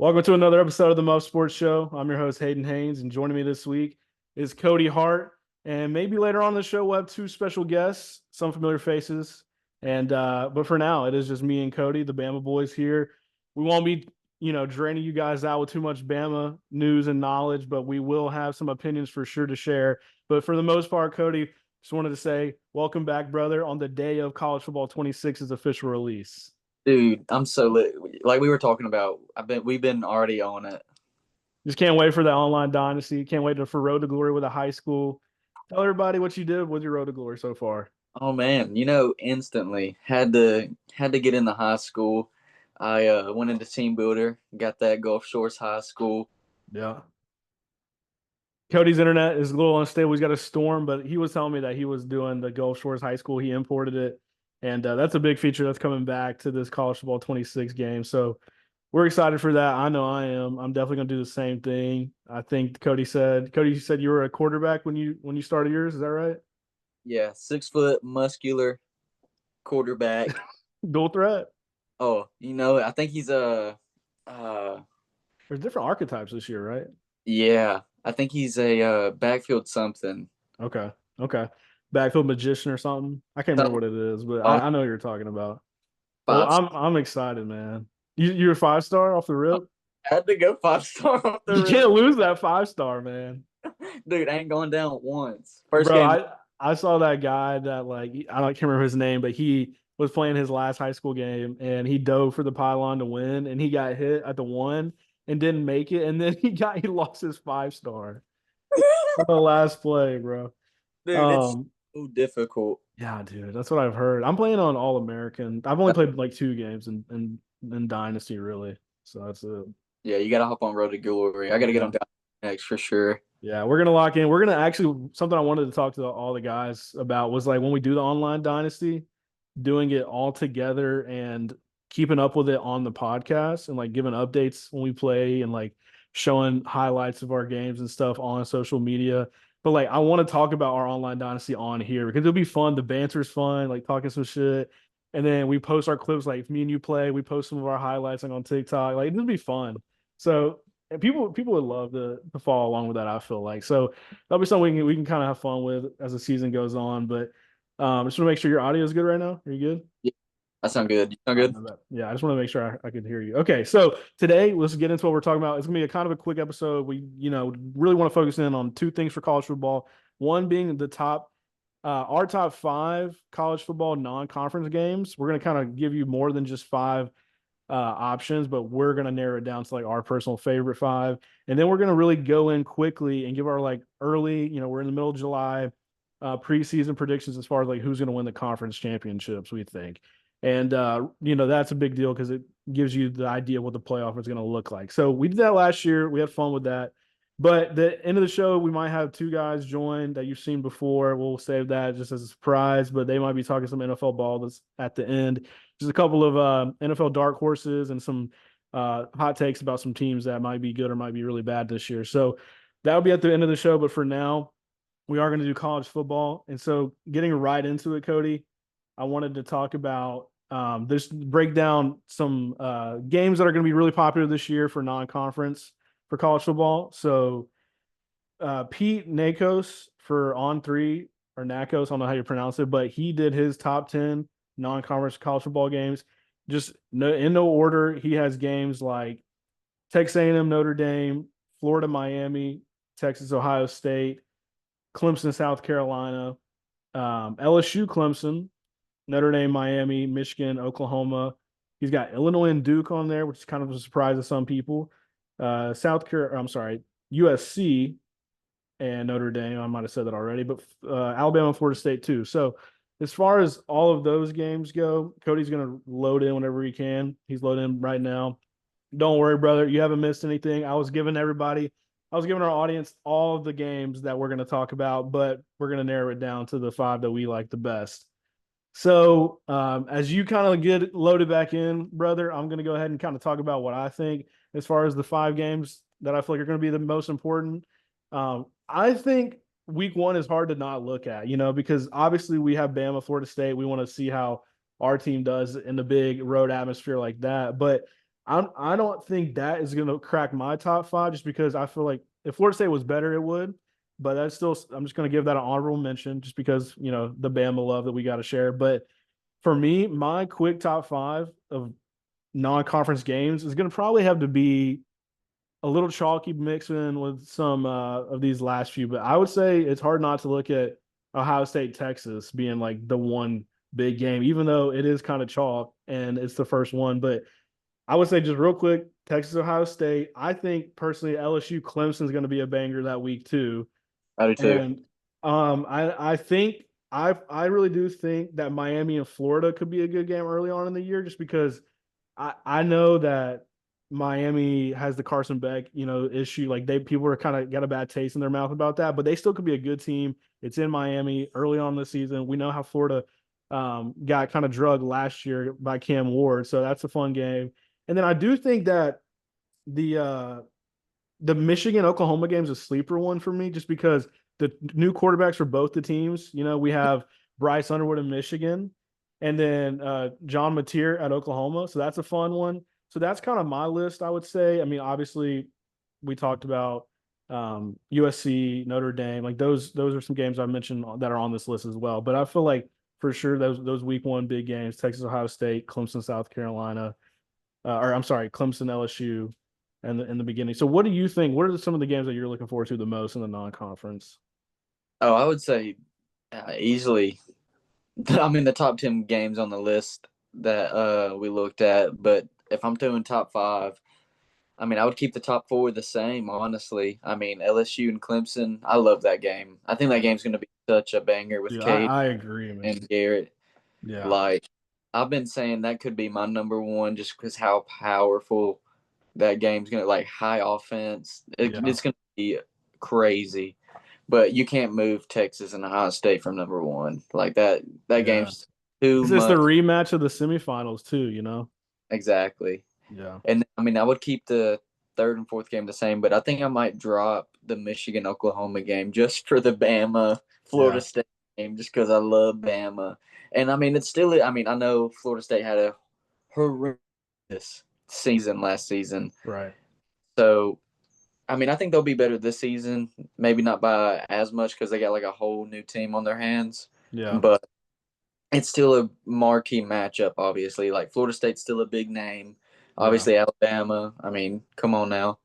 Welcome to another episode of the Muffed Sports Show. I'm your host, Hayden Haynes, and joining me this week is Cody Hart. And maybe later on in the show, we'll have two special guests, some familiar faces. But for now, it is just me and Cody, the Bama boys here. We won't be, draining you guys out with too much Bama news and knowledge, but we will have some opinions for sure to share. But for the most part, Cody, just wanted to say, welcome back, brother, on the day of College Football 26's official release. Dude, I'm so lit. Like we were talking about, we've been already on it. Just can't wait for the online dynasty. Can't wait for Road to Glory with a high school. Tell everybody what you did with your Road to Glory so far. Oh man, instantly had to get into high school. I went into team builder, got that Gulf Shores High School. Yeah. Cody's internet is a little unstable. He's got a storm, but he was telling me that he was doing the Gulf Shores High School. He imported it. And that's a big feature that's coming back to this College Football 26 game. So we're excited for that. I know I am. I'm definitely going to do the same thing. I think Cody, you said you were a quarterback when you started yours. Is that right? Yeah, 6 foot muscular quarterback. Dual threat. Oh, I think he's There's different archetypes this year, right? yeah, I think he's a backfield something. Okay. Okay. Backfield magician or something. I can't remember Something what it is, but on I know what you're talking about. Well, five. I'm excited, man. You're a 5 star off the rip. Had to go 5 star off the You rip. can't lose that 5 star, man. Dude, ain't going down once. First Bro, game. I saw that guy that can't remember his name, but he was playing his last high school game and he dove for the pylon to win and he got hit at the one and didn't make it and then he lost his 5 star on the last play, bro. Dude, it's Um so difficult. Yeah, dude, that's what I've heard. I'm playing on All American. I've only played like 2 games in Dynasty, really. So that's it. Yeah, you got to hop on Road to Glory. I got to get Yeah. on down next for sure. Yeah, we're gonna lock in. We're gonna actually something I wanted to talk to all the guys about was like when we do the online Dynasty, doing it all together and keeping up with it on the podcast and like giving updates when we play and like showing highlights of our games and stuff on social media. But like I want to talk about our online dynasty on here because it'll be fun. The banter's fun, like talking some shit. And then we post our clips like if me and you play, we post some of our highlights like on TikTok. Like it'll be fun. So and people would love to follow along with that, I feel like. So that'll be something we can kind of have fun with as the season goes on. But I just want to make sure your audio is good right now. Are you good? Yeah, that sound good. You sound All right, good? my bad. Yeah, I just want to make sure I could hear you. Okay, so today let's get into what we're talking about. It's gonna be a kind of a quick episode. We, really want to focus in on 2 things for college football. One being our top 5 college football non-conference games. We're gonna kind of give you more than just 5 options, but we're gonna narrow it down to like our personal favorite 5, and then we're gonna really go in quickly and give our like early. We're in the middle of July, preseason predictions as far as like who's gonna win the conference championships. We think. And that's a big deal because it gives you the idea of what the playoff is going to look like. So we did that last year. We had fun with that. But the end of the show, we might have 2 guys join that you've seen before. We'll save that just as a surprise, but they might be talking some NFL ball that's at the end. Just a couple of NFL dark horses and some hot takes about some teams that might be good or might be really bad this year. So that'll be at the end of the show. But for now, we are going to do college football. And so getting right into it, Cody, I wanted to talk about this break down some games that are going to be really popular this year for non-conference for college football. So Pete Nakos for On3 or Nakos, I don't know how you pronounce it, but he did his top 10 non-conference college football games. Just in no order. He has games like Texas A&M, Notre Dame, Florida, Miami, Texas, Ohio State, Clemson, South Carolina, LSU, Clemson, Notre Dame, Miami, Michigan, Oklahoma. He's got Illinois and Duke on there, which is kind of a surprise to some people. USC and Notre Dame. I might have said that already, but Alabama and Florida State too. So as far as all of those games go, Cody's going to load in whenever he can. He's loading right now. Don't worry, brother. You haven't missed anything. I was giving our audience all of the games that we're going to talk about, but we're going to narrow it down to the 5 that we like the best. So as you kind of get loaded back in, brother, I'm going to go ahead and kind of talk about what I think as far as the 5 games that I feel like are going to be the most important. I think week 1 is hard to not look at, because obviously we have Bama, Florida State. We want to see how our team does in the big road atmosphere like that. But I don't think that is going to crack my top five just because I feel like if Florida State was better, it would. But that's still, I'm just going to give that an honorable mention just because, the Bama love that we got to share. But for me, my quick top five of non conference games is going to probably have to be a little chalky mix in with some of these last few. But I would say it's hard not to look at Ohio State, Texas being like the one big game, even though it is kind of chalk and it's the first one. But I would say just real quick, Texas, Ohio State. I think personally LSU Clemson is going to be a banger that week too. I do too. And I think I really do think that Miami and Florida could be a good game early on in the year, just because I know that Miami has the Carson Beck, issue. Like people are kind of got a bad taste in their mouth about that, but they still could be a good team. It's in Miami early on the season. We know how Florida got kind of drugged last year by Cam Ward, so that's a fun game. And then I do think that the uh the Michigan Oklahoma game is a sleeper one for me, just because the new quarterbacks for both the teams. We have Bryce Underwood in Michigan, and then John Mateer at Oklahoma. So that's a fun one. So that's kind of my list, I would say. I mean, obviously, we talked about USC, Notre Dame. Like those are some games I mentioned that are on this list as well. But I feel like for sure those week one big games: Texas, Ohio State, Clemson, South Carolina, or I'm sorry, Clemson, LSU, and in the beginning. So, what do you think? What are some of the games that you're looking forward to the most in the non-conference? Oh, I would say easily. I mean, the top 10 games on the list that we looked at. But if I'm doing top five, I mean, I would keep the top four the same, honestly. I mean, LSU and Clemson, I love that game. I think that game's going to be such a banger with Yeah, Cade I agree, man. and Garrett. Yeah, Like, I've been saying that could be my number one just because how powerful that game's going to, like, high offense. yeah, It's going to be crazy. But you can't move Texas and Ohio State from number one. Like, that yeah. game's too It's the much. rematch of the semifinals too. Exactly. Yeah, And I mean, I would keep the third and fourth game the same, but I think I might drop the Michigan Oklahoma game just for the Bama Florida yeah, State game, just because I love Bama. And I mean, it's still. I mean, I know Florida State had a horrendous season last season, right. so I mean, I think they'll be better this season. Maybe not by as much because they got like a whole new team on their hands, Yeah, but it's still a marquee matchup. Obviously, like Florida State's still a big name. yeah. Obviously, Alabama. I mean, come on now.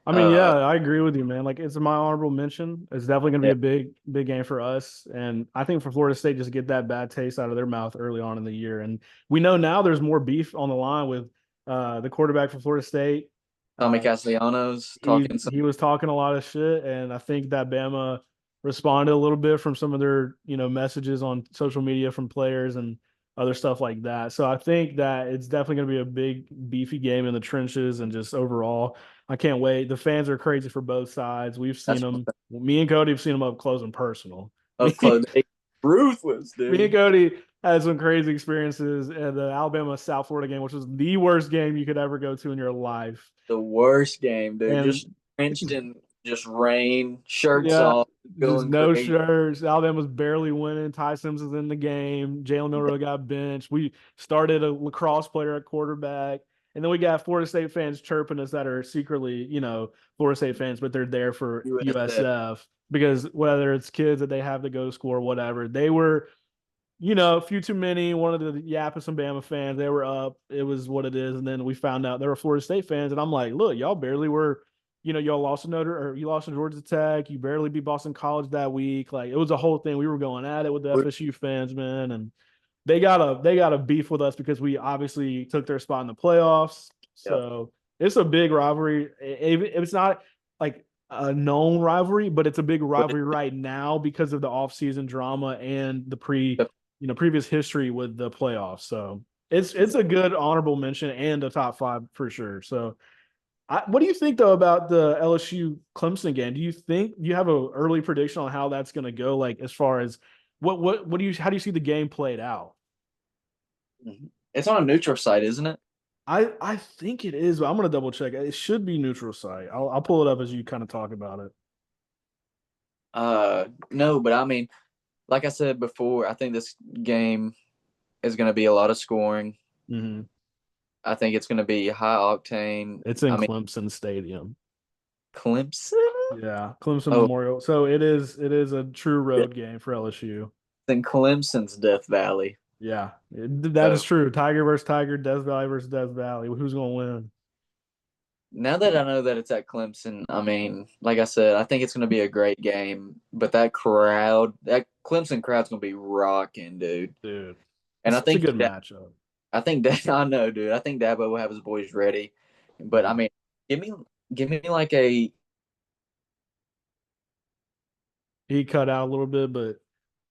I mean, yeah, Uh, I agree with you, man. Like, it's my honorable mention. It's definitely going to be yeah, a big game for us, and I think for Florida State, just get that bad taste out of their mouth early on in the year. And we know now there's more beef on the line with the quarterback for Florida State. Tommy Uh, Castellanos he talking some. he was talking a lot of shit, and I think that Bama responded a little bit from some of their messages on social media from players and other stuff like that. So I think that it's definitely going to be a big beefy game in the trenches and just overall. I can't wait. The fans are crazy for both sides. We've seen That's them. Me and Cody have seen them up close and personal. up close. Ruthless, Me and dude. Cody had some crazy experiences at the Alabama South Florida game, which was the worst game you could ever go to in your life. The worst game, dude. And Just drenched in just rain, shirts yeah, off, just going no crazy. shirts. Alabama was barely winning. Ty Sims was in the game. Jalen Milrow got benched. We started a lacrosse player at quarterback. And then we got Florida State fans chirping us that are secretly, Florida State fans, but they're there for USF. USF because whether it's kids that they have to go to school or whatever, they were a few too many. One of the yap of some Bama fans. They were up. It was what it is. And then we found out they were Florida State fans. And I'm like, look, y'all barely were. Y'all lost to you lost to Georgia Tech. You barely beat Boston College that week. Like it was a whole thing. We were going at it with the FSU fans, man, and they got a beef with us because we obviously took their spot in the playoffs. Yep. So it's a big rivalry. It's not like a known rivalry, but it's a big But rivalry right now because of the offseason drama and the previous history with the playoffs. So it's a good honorable mention and a top five for sure. So what do you think though about the LSU Clemson game? Do you have a early prediction on how that's going to go? Like as far as what do you how do you see the game played out? it's on a neutral site, isn't it? I think it is, but I'm gonna double check. It should be neutral site. I'll pull it up as you kind of talk about it. No, but I mean, like I said before, I think this game is going to be a lot of scoring. Mm-hmm. I think it's going to be high octane. It's in I mean, Clemson Stadium. Clemson. Yeah, Clemson Oh, Memorial. So it is a true yeah. road game for LSU. Then Clemson's Death Valley. Yeah, that is So true. Tiger versus Tiger, Death Valley versus Death Valley. Who's going to win? now that I know that it's at Clemson, I mean, like I said, I think it's going to be a great game. But that Clemson crowd's going to be rocking, dude. Dude, And it's such a good matchup. I think that I know, dude. I think Dabo will have his boys ready. But I Yeah. mean, give me give me like a He cut out a little bit, but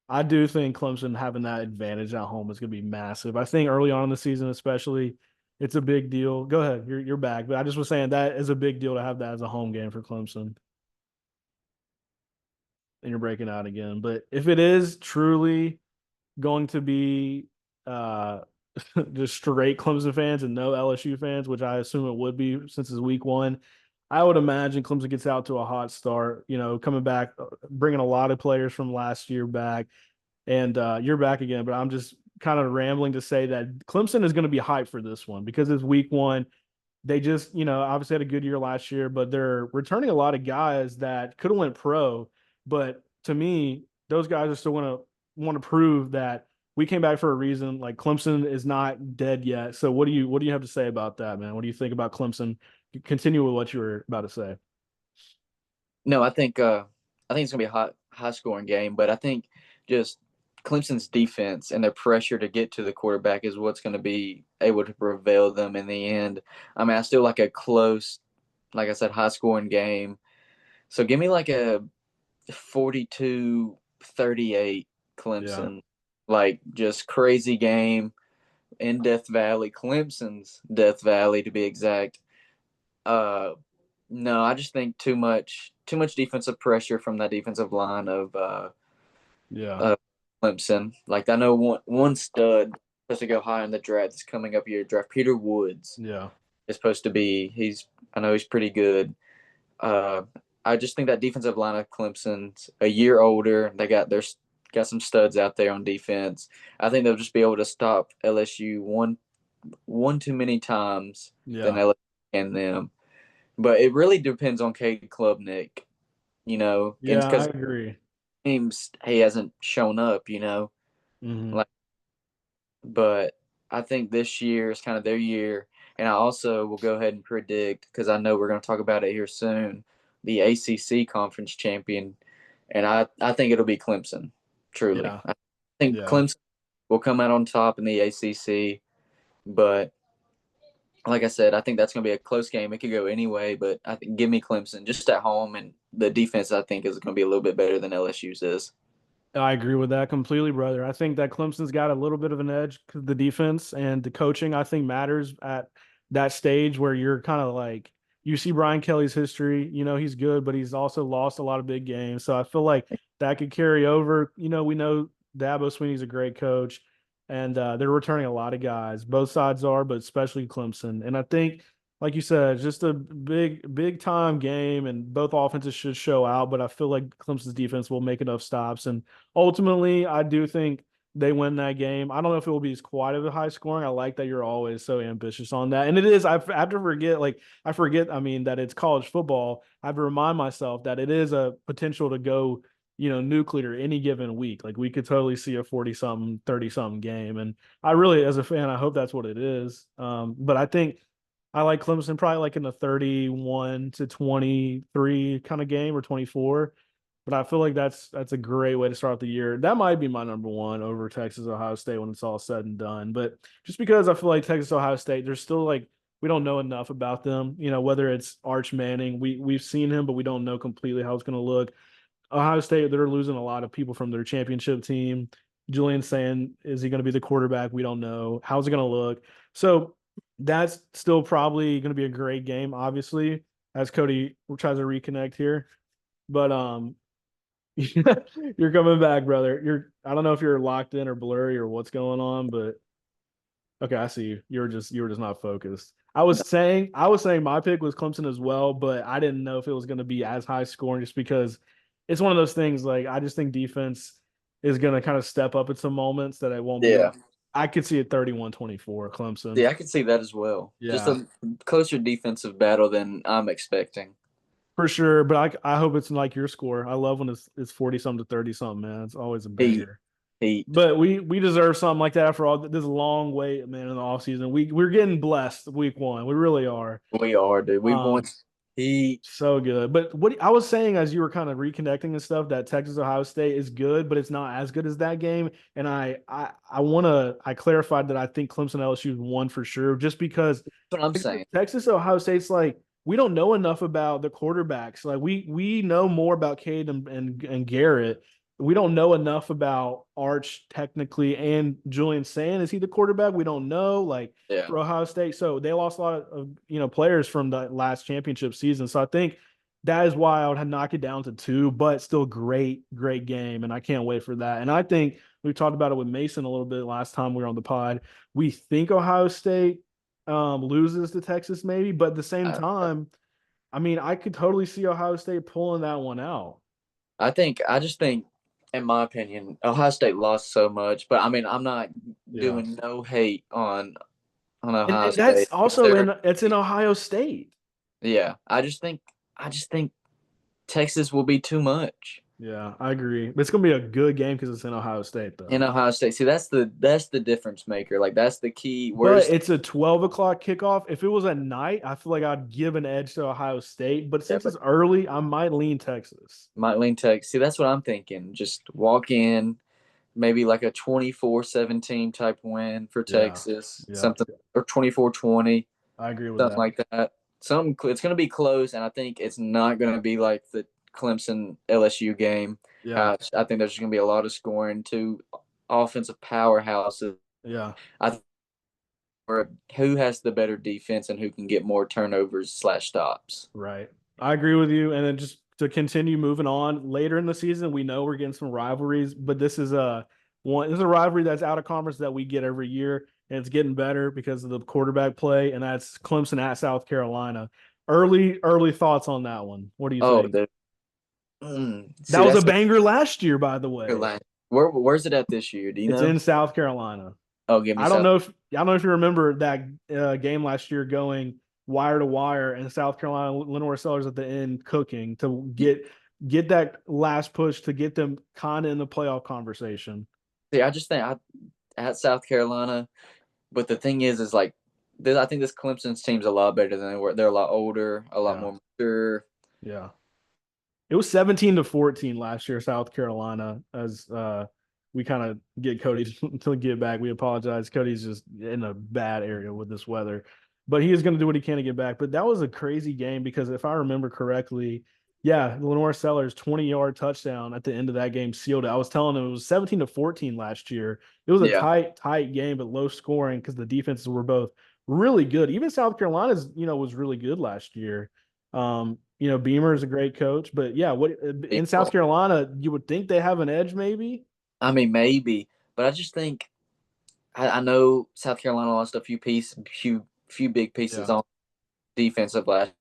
I do think Clemson having that advantage at home is going to be massive. I think early on in the season, especially, it's a big deal. Go ahead, you're back, but I just was saying that is a big deal to have that as a home game for Clemson. And you're breaking out again, but if it is truly going to be uh just straight Clemson fans and no LSU fans, which I assume it would be since it's week one, I would imagine Clemson gets out to a hot start. Coming back, bringing a lot of players from last year back, and you're back again. But I'm just kind of rambling to say that Clemson is going to be hyped for this one because it's week one. They just, obviously had a good year last year, but they're returning a lot of guys that could have went pro. But to me, those guys are still want to prove that we came back for a reason. Like Clemson is not dead yet. So what do you have to say about that, man? What do you think about Clemson? Continue with what you were about to say. no. I think it's gonna be a high scoring game. But I think just Clemson's defense and their pressure to get to the quarterback is what's going to be able to prevail them in the end. I mean, I still like a close, like I said, high scoring game. So give me like a 42-38 Yeah. Clemson. Like just crazy game in Death Valley, Clemson's Death Valley to be exact. Uh, no, I just think too much defensive pressure from that defensive line Yeah. of Clemson. Like I know one stud supposed to go high in the draft is coming up your draft. Peter Woods Yeah. is supposed to be. I know he's pretty good. Uh, I just think that defensive line of Clemson's a year older. Got some studs out there on defense. I think they'll just be able to stop LSU one too many times than Yeah. LSU can them. But it really depends on Cade Klubnik, and Yeah, I because agree. teams he hasn't shown up, Hmm. like. But I think this year is kind of their year, and I also will go ahead and predict because I know we're going to talk about it here soon. The ACC conference champion, and I think it'll be Clemson. Truly, Yeah. I think Yeah. Clemson will come out on top in the ACC, but like I said, I think that's going to be a close game. It could go anyway, but I think give me Clemson just at home, and the defense I think is going to be a little bit better than LSU's is. I agree with that completely, brother. I think that Clemson's got a little bit of an edge because the defense and the coaching, I think, matters at that stage where you're kind of like, you see Brian Kelly's history. He's good, but he's also lost a lot of big games. So I feel like that could carry over. We know Dabo Sweeney's a great coach, and they're returning a lot of guys. Both sides are, but especially Clemson. And I think, like you said, just a big time game, and both offenses should show out. But I feel like Clemson's defense will make enough stops and ultimately, I do think they win that game. I don't know if it will be as quite of a high scoring. I like that you're always so ambitious on that. And it is, I have to forget, I forget, I mean, that it's college football. I have to remind myself that it is a potential to go, nuclear any given week. Like we could totally see a 40 something, 30 something game. And I really, as a fan, I hope that's what it is. But I think I like Clemson probably like in the 31-23 kind of game or 24. But I feel like that's a great way to start the year. That might be my number one over Texas Ohio State when it's all said and done. But just because I feel like Texas Ohio State, there's still like we don't know enough about them. Whether it's Arch Manning, we've seen him, but we don't know completely how it's going to look. Ohio State, they're losing a lot of people from their championship team. Julian saying, is he going to be the quarterback? We don't know. How's it going to look? So that's still probably going to be a great game, obviously, as Cody tries to reconnect here. But you're coming back, brother. I don't know if you're locked in or blurry or what's going on, but okay, I see you. You were just not focused. I was saying my pick was Clemson as well, but I didn't know if it was going to be as high scoring just because it's one of those things like I just think defense is going to kind of step up at some moments that it won't be Yeah. I could see it 31-24 Clemson. Yeah, I could see that as well. Just Yeah, a closer defensive battle than I'm expecting. for sure. But I hope it's like your score. I love when it's 40 something to 30 something, man. It's always a Heat, banger. heat. But we deserve something like that after all this long wait, man, in the offseason. We're getting blessed week one. We really are. We are, dude. We Um, want heat. so good. But what I was saying as you were kind of reconnecting and stuff, that Texas Ohio State is good, but it's not as good as that game. And I clarified that I think Clemson LSU won for sure, just because That's what I'm saying. Texas Ohio State's like we don't know enough about the quarterbacks. Like we know more about Cade and Garrett. We don't know enough about Arch technically and Julian Sand. Is he the quarterback? We don't know. Like Yeah. for Ohio State, so they lost a lot of players from the last championship season. So I think that is why I would knock it down to 2, but still great game, and I can't wait for that. And I think we talked about it with Mason a little bit last time we were on the pod. We think Ohio State loses to Texas maybe, but at the same I, time, I mean, I could totally see Ohio State pulling that one out. I just think, in my opinion, Ohio State lost so much. But I mean, I'm not Yeah. doing no hate on And, Ohio and that's State. also it's in Ohio State. Yeah. I just think Texas will be too much. Yeah, I agree. But it's gonna be a good game because it's in Ohio State In though. Ohio State. See, that's the difference maker. Like that's the key. But Where's it's a 12 o'clock kickoff. If it was at night, I feel like I'd give an edge to Ohio State. But yeah, since but it's early, I might lean Texas. might lean Texas. See, that's what I'm thinking. Just walk in, maybe like a 24-17 type win for Yeah. Texas, Yeah. something or 24-20, I agree with something that. like that. It's going to be close, and I think it's not going to be like the Clemson LSU game. Yeah. I think there's going to be a lot of scoring. Two offensive powerhouses. Yeah. I think who has the better defense and who can get more turnovers/stops. Right. I agree with you. And then just to continue moving on later in the season, we know we're getting some rivalries, but this is a rivalry that's out of conference that we get every year, and it's getting better because of the quarterback play, and that's Clemson at South Carolina. Early thoughts on that one. What do you Oh, think? see, That was a that's banger last year, by the your way. line. Where's it at this year? Do you It's know? in South Carolina. Oh, give me I don't South. know if I don't know if you remember that game last year going wire to wire, and South Carolina Lenore Sellers at the end cooking to get that last push to get them kind of in the playoff conversation. See, I just think at South Carolina, but the thing is like, I think this Clemson's team's a lot better than they were. They're a lot older, a lot Yeah, more mature. yeah. It was 17-14 last year, South Carolina. As we kind of get Cody to get back, we apologize. Cody's just in a bad area with this weather, but he is going to do what he can to get back. But that was a crazy game because if I remember correctly, yeah, Lenore Sellers 20-yard touchdown at the end of that game sealed it. I was telling him it was 17-14 last year. It was a Yeah, tight game, but low scoring because the defenses were both really good. Even South Carolina's was really good last year. Beamer is a great coach, but yeah, what in South Carolina, you would think they have an edge, maybe. I mean maybe, but I just think I know South Carolina lost a few big pieces Yeah, on defensive last.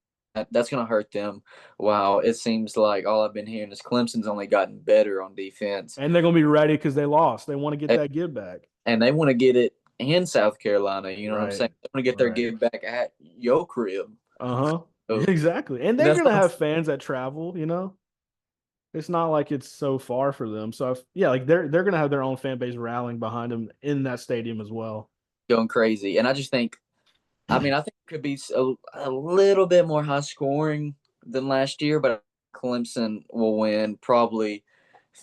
That's going to hurt them. Wow, it seems like all I've been hearing is Clemson's only gotten better on defense, and they're gonna be ready because they lost. They want to get that give back. and they want to get it in South Carolina. You know what I'm Right, saying? They want to get their right. give back at your crib. Uh-huh. So Exactly. And they're that's gonna what have fans that travel. It's not like it's so far for them. So yeah, like they're gonna have their own fan base rallying behind them in that stadium as well. going crazy. And I just think, I mean, I think it could be a little bit more high scoring than last year, but Clemson will win probably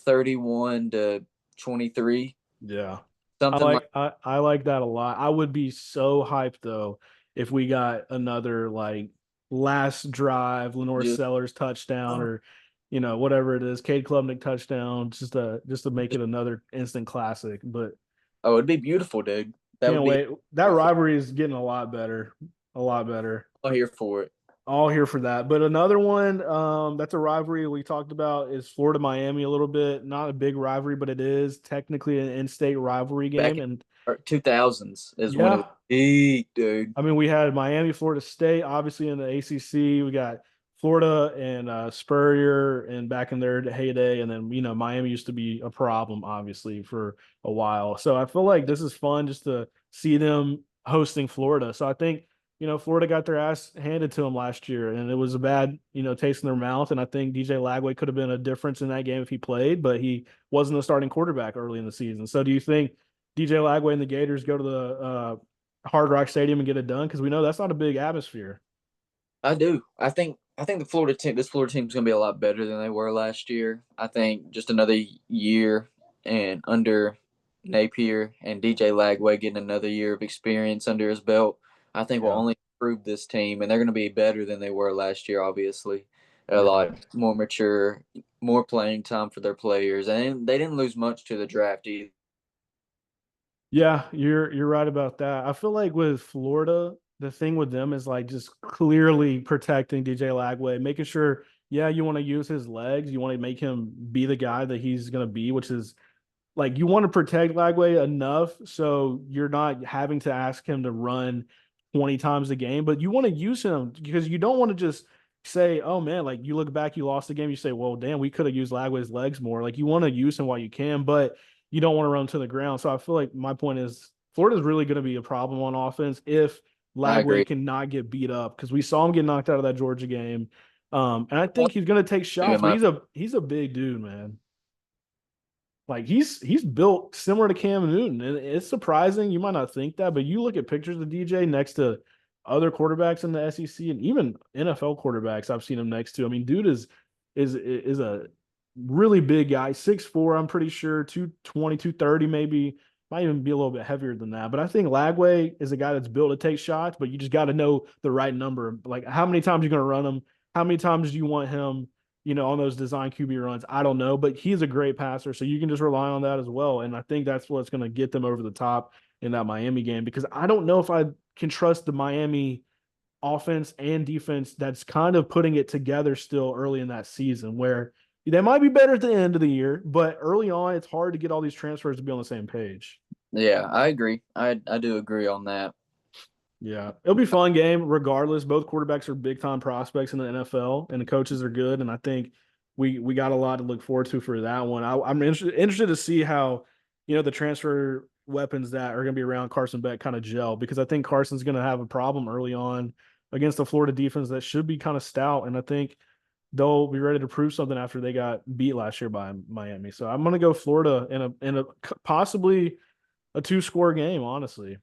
31-23, Yeah. I something like. like I like that a lot. I would be so hyped though if we got another like last drive, Lenore Just, Sellers touchdown or whatever it is, Cade Klubnik touchdown, just to make it another instant classic. But oh, it'd be beautiful, dude. That would can't be wait. That beautiful. rivalry is getting a lot better. A lot better. I'm here for it. All here for that. But another one, that's a rivalry we talked about is Florida Miami a little bit. Not a big rivalry, but it is technically an in-state rivalry Back game. And in 2000s is when it was yeah, big, dude. I mean, we had Miami, Florida State, obviously in the ACC. We got Florida and Spurrier and back in their heyday, and then Miami used to be a problem obviously for a while. So I feel like this is fun just to see them hosting Florida. So I think Florida got their ass handed to them last year, and it was a bad taste in their mouth. And I think DJ Lagway could have been a difference in that game if he played, but he wasn't a starting quarterback early in the season. So do you think DJ Lagway and the Gators go to the Hard Rock Stadium and get it done? Because we know that's not a big atmosphere. I do. I think this Florida team is going to be a lot better than they were last year. I think just another year and under Napier and DJ Lagway getting another year of experience under his belt, I think will Yeah. only improve this team, and they're going to be better than they were last year. Obviously, a Yeah. lot more mature, more playing time for their players, and they didn't lose much to the draft either. Yeah, you're right about that. I feel like with Florida, the thing with them is like just clearly protecting DJ Lagway, making sure, yeah, you want to use his legs, you want to make him be the guy that he's gonna be, which is like you want to protect Lagway enough so you're not having to ask him to run 20 times a game, but you want to use him because you don't want to just say, oh man, like you look back, you lost the game, you say, well, damn, we could have used Lagway's legs more. Like you want to use him while you can, but you don't want to run to the ground. So I feel like my point is Florida's really going to be a problem on offense if I agree. Lagway cannot get beat up because we saw him get knocked out of that Georgia game. And I think he's going to take shots, but he's a big dude, man. Like he's built similar to Cam Newton, and it's surprising. You might not think that, but you look at pictures of DJ next to other quarterbacks in the SEC and even NFL quarterbacks I've seen him next to. I mean, dude is a really big guy, 6'4", I'm pretty sure, 220, 230 maybe. Might even be a little bit heavier than that. But I think Lagway is a guy that's built to take shots, but you just got to know the right number. Like how many times you're going to run him, how many times do you want him on those design QB runs. I don't know, but he's a great passer, so you can just rely on that as well. And I think that's what's going to get them over the top in that Miami game because I don't know if I can trust the Miami offense and defense that's kind of putting it together still early in that season where they might be better at the end of the year, but early on, it's hard to get all these transfers to be on the same page. Yeah, I agree. I do agree on that. Yeah, it'll be a fun game regardless. Both quarterbacks are big time prospects in the NFL, and the coaches are good. And I think we got a lot to look forward to for that one. I'm interested to see how the transfer weapons that are going to be around Carson Beck kind of gel because I think Carson's going to have a problem early on against the Florida defense that should be kind of stout, and I think they'll be ready to prove something after they got beat last year by Miami. So I'm going to go Florida in a possibly a 2-score game, honestly.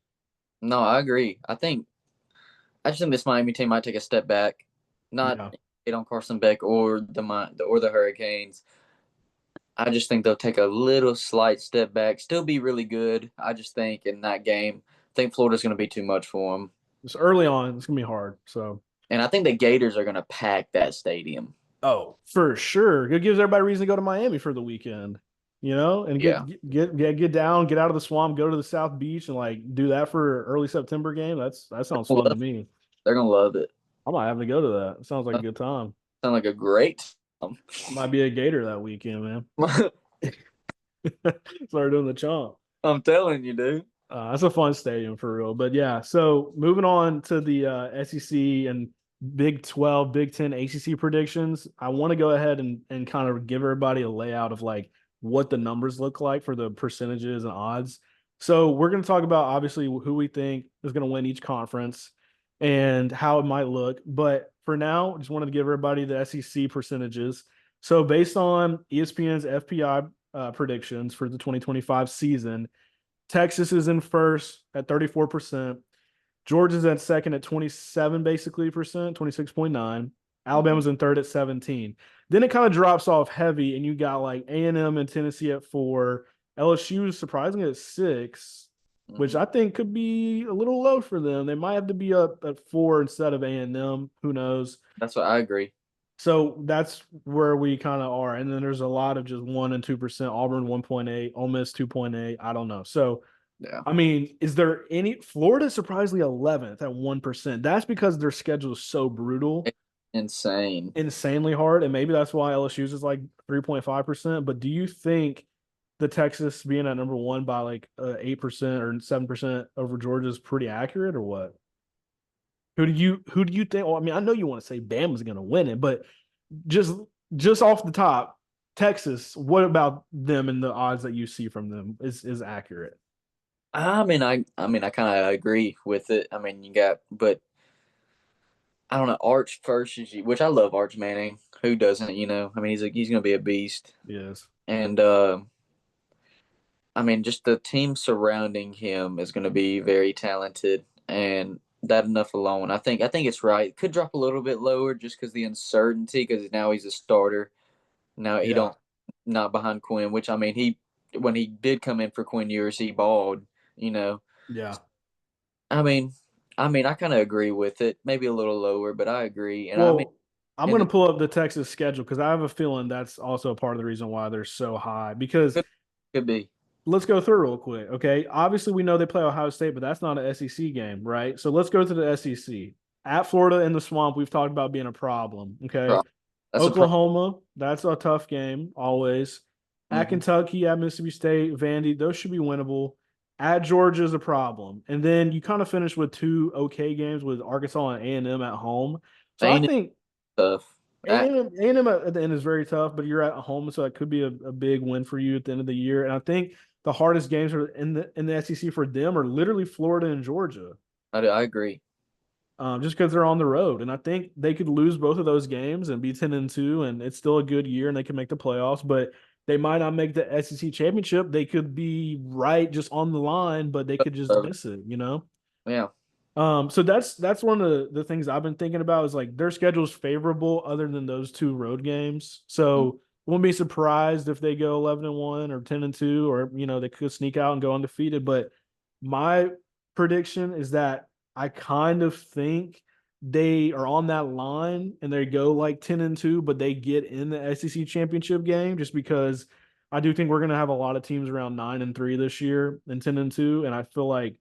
No, I agree. I just think this Miami team might take a step back, not Yeah. hit on Carson Beck or the Hurricanes. I just think they'll take a little slight step back, still be really good. I just think in that game, I think Florida's going to be too much for them, It's early on. It's gonna be hard. So, and I think the Gators are going to pack that stadium. oh, for sure, it gives everybody a reason to go to Miami for the weekend, and Yeah, get down, get out of the swamp, go to the South Beach, and like do that for an early September game. That sounds fun to me. they're going to love it. I might have to go to that. It sounds like a That good time. sounds like a great time. Might be a Gator that weekend, man. Start doing the chomp. I'm telling you, dude. That's a fun stadium for real. But yeah, so moving on to the SEC and Big 12, Big 10, ACC predictions. I want to go ahead and kind of give everybody a layout of like what the numbers look like for the percentages and odds. So we're going to talk about obviously who we think is going to win each conference and how it might look. But for now, I just wanted to give everybody the SEC percentages. So based on ESPN's FPI predictions for the 2025 season, Texas is in first at 34%. Georgia's at second at 27 basically percent, 26.9. Alabama's in third at 17. Then it kind of drops off heavy, and you got like A&M and Tennessee at 4. LSU is surprisingly at 6, which I think could be a little low for them. They might have to be up at 4 instead of A&M. Who knows? That's what I agree. So that's where we kind of are. And then there's a lot of just 1 and 2%. Auburn 1.8, Ole Miss 2.8. I don't know. So Yeah. I mean, is there any Florida surprisingly 11th at 1%? That's because their schedule is so brutal, Insane. insanely hard, and maybe that's why LSU's is like 3.5%. But do you think the Texas being at number 1 by like 8% or 7% over Georgia is pretty accurate or what? Who do you think? Well, I mean, I know you want to say Bama's going to win it, but just just off the top, Texas. What about them and the odds that you see from them is accurate? I kind of agree with it. I mean, but I don't know, Arch versus you, which I love Arch Manning. Who doesn't? I mean, he's going to be a beast, Yes. and I mean, just the team surrounding him is going to be very talented, and that enough alone. I think it's right. Could drop a little bit lower just because the uncertainty, because now he's a starter. Now he Yeah. don't not behind Quinn, which I mean he when he did come in for Quinn Ewers, he balled. You know, Yeah. I mean, I kind of agree with it. Maybe a little lower, but I agree. And I mean, Well, I'm in going to the pull up the Texas schedule because I have a feeling that's also a part of the reason why they're so high. Because could be. let's go through real quick. Okay. Obviously, we know they play Ohio State, but that's not an SEC game, right? So let's go to the SEC. At Florida in the swamp, we've talked about being a problem. Okay. That's a problem. Oklahoma, that's a tough game, always. At Mm-hmm. Kentucky, at Mississippi State, Vandy, those should be winnable. At Georgia is a problem. And then you kind of finish with two okay games with Arkansas and A&M at home. So I Ain't it think tough? A&M at the end is very tough, but you're at home, so that could be a big win for you at the end of the year. And I think the hardest games are in the SEC for them are literally Florida and Georgia, I agree. just because they're on the road. And I think they could lose both of those games and be 10-2, and it's still a good year, and they can make the playoffs. But they might not make the SEC championship. They could be right just on the line, but they could just miss it. Yeah. So that's one of the things I've been thinking about is like their schedule's favorable other than those two road games. Mm-hmm. So won't be surprised if they go 11-1 or 10-2, or they could sneak out and go undefeated. But my prediction is that I kind of think they are on that line and they go like 10-2, but they get in the SEC championship game just because I do think we're gonna have a lot of teams around 9-3 this year and 10-2. And I feel like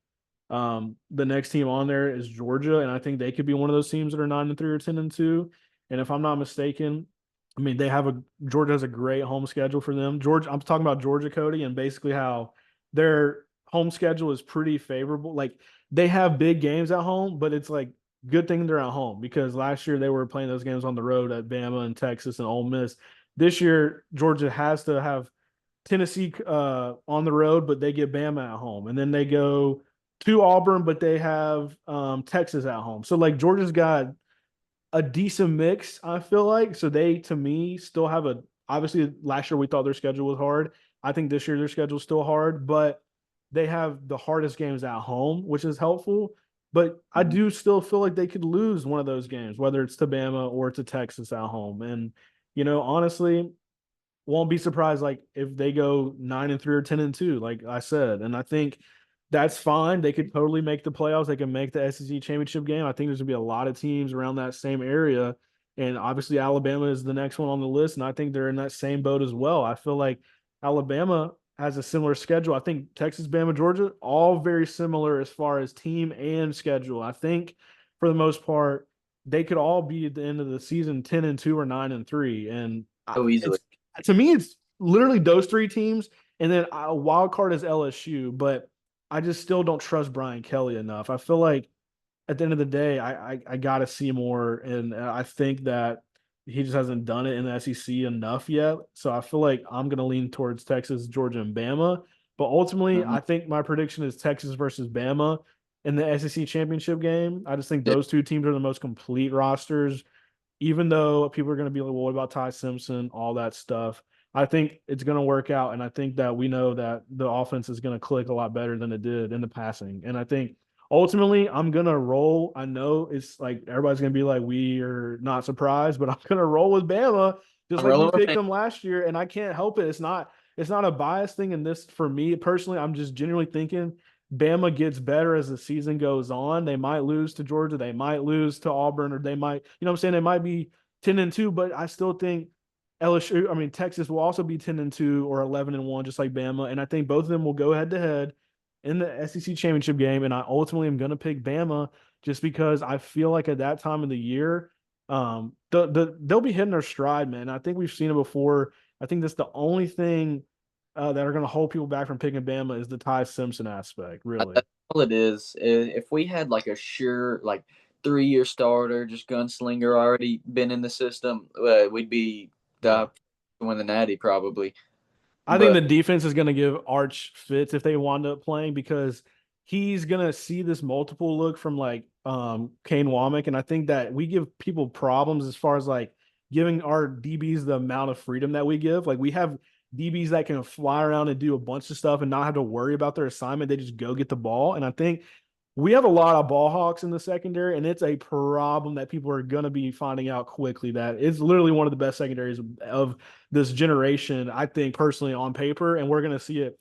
the next team on there is Georgia, and I think they could be one of those teams that are 9-3 or 10-2. And if I'm not mistaken, I mean Georgia has a great home schedule for them. Georgia, I'm talking about Georgia, Cody, and basically how their home schedule is pretty favorable. Like they have big games at home, but it's like good thing they're at home because last year they were playing those games on the road at Bama and Texas and Ole Miss. This year, Georgia has to have Tennessee on the road, but they get Bama at home, and then they go to Auburn, but they have Texas at home. So like Georgia's got a decent mix, I feel like. So they, to me, still have a. Obviously, last year we thought their schedule was hard. I think this year their schedule is still hard, but they have the hardest games at home, which is helpful. But I do still feel like they could lose one of those games, whether it's to Bama or to Texas at home. And honestly, won't be surprised like if they go 9-3 or 10-2, like I said. And I think that's fine. They could totally make the playoffs. They can make the SEC championship game. I think there's gonna be a lot of teams around that same area. And obviously Alabama is the next one on the list. And I think they're in that same boat as well. I feel like Alabama has a similar schedule. I think Texas, Bama, Georgia, all very similar as far as team and schedule. I think for the most part, they could all be at the end of the season 10-2 or 9-3. And So easily. it's to me, it's literally those three teams, and then a wild card is LSU. But I just still don't trust Brian Kelly enough. I feel like at the end of the day, I got to see more, and I think that he just hasn't done it in the SEC enough yet. So I feel like I'm going to lean towards Texas, Georgia, and Bama. But ultimately, Mm-hmm. I think my prediction is Texas versus Bama in the SEC championship game. I just think Yeah. those two teams are the most complete rosters, even though people are going to be like, well, what about Ty Simpson, all that stuff. I think it's going to work out. And I think that we know that the offense is going to click a lot better than it did in the passing. And I think ultimately I'm going to roll. I know it's like everybody's going to be like, we are not surprised, but I'm going to roll with Bama just I'm like we rolling with picked him. them last year. And I can't help it. It's not a bias thing in this for me personally. I'm just genuinely thinking Bama gets better as the season goes on. They might lose to Georgia, they might lose to Auburn, or they might, what I'm saying, they might be 10-2, but I still think LSU, I mean Texas will also be 10-2 or 11-1, just like Bama. And I think both of them will go head to head in the SEC championship game. And I ultimately am gonna pick Bama just because I feel like at that time of the year, they'll be hitting their stride, man. I think we've seen it before. I think that's the only thing that are going to hold people back from picking Bama is the Ty Simpson aspect, really. That's all it is. If we had like a sure like 3-year starter, just gunslinger, already been in the system, we'd be Yeah. win the Natty probably. I think the But defense is going to give Arch fits if they wind up playing because he's going to see this multiple look from like Kane Womack. And I think that we give people problems as far as like giving our DBs the amount of freedom that we give. Like we have DBs that can fly around and do a bunch of stuff and not have to worry about their assignment. They just go get the ball. And I think we have a lot of ball hawks in the secondary, and it's a problem that people are going to be finding out quickly that it's literally one of the best secondaries of this generation, I think, personally, on paper. And we're going to see it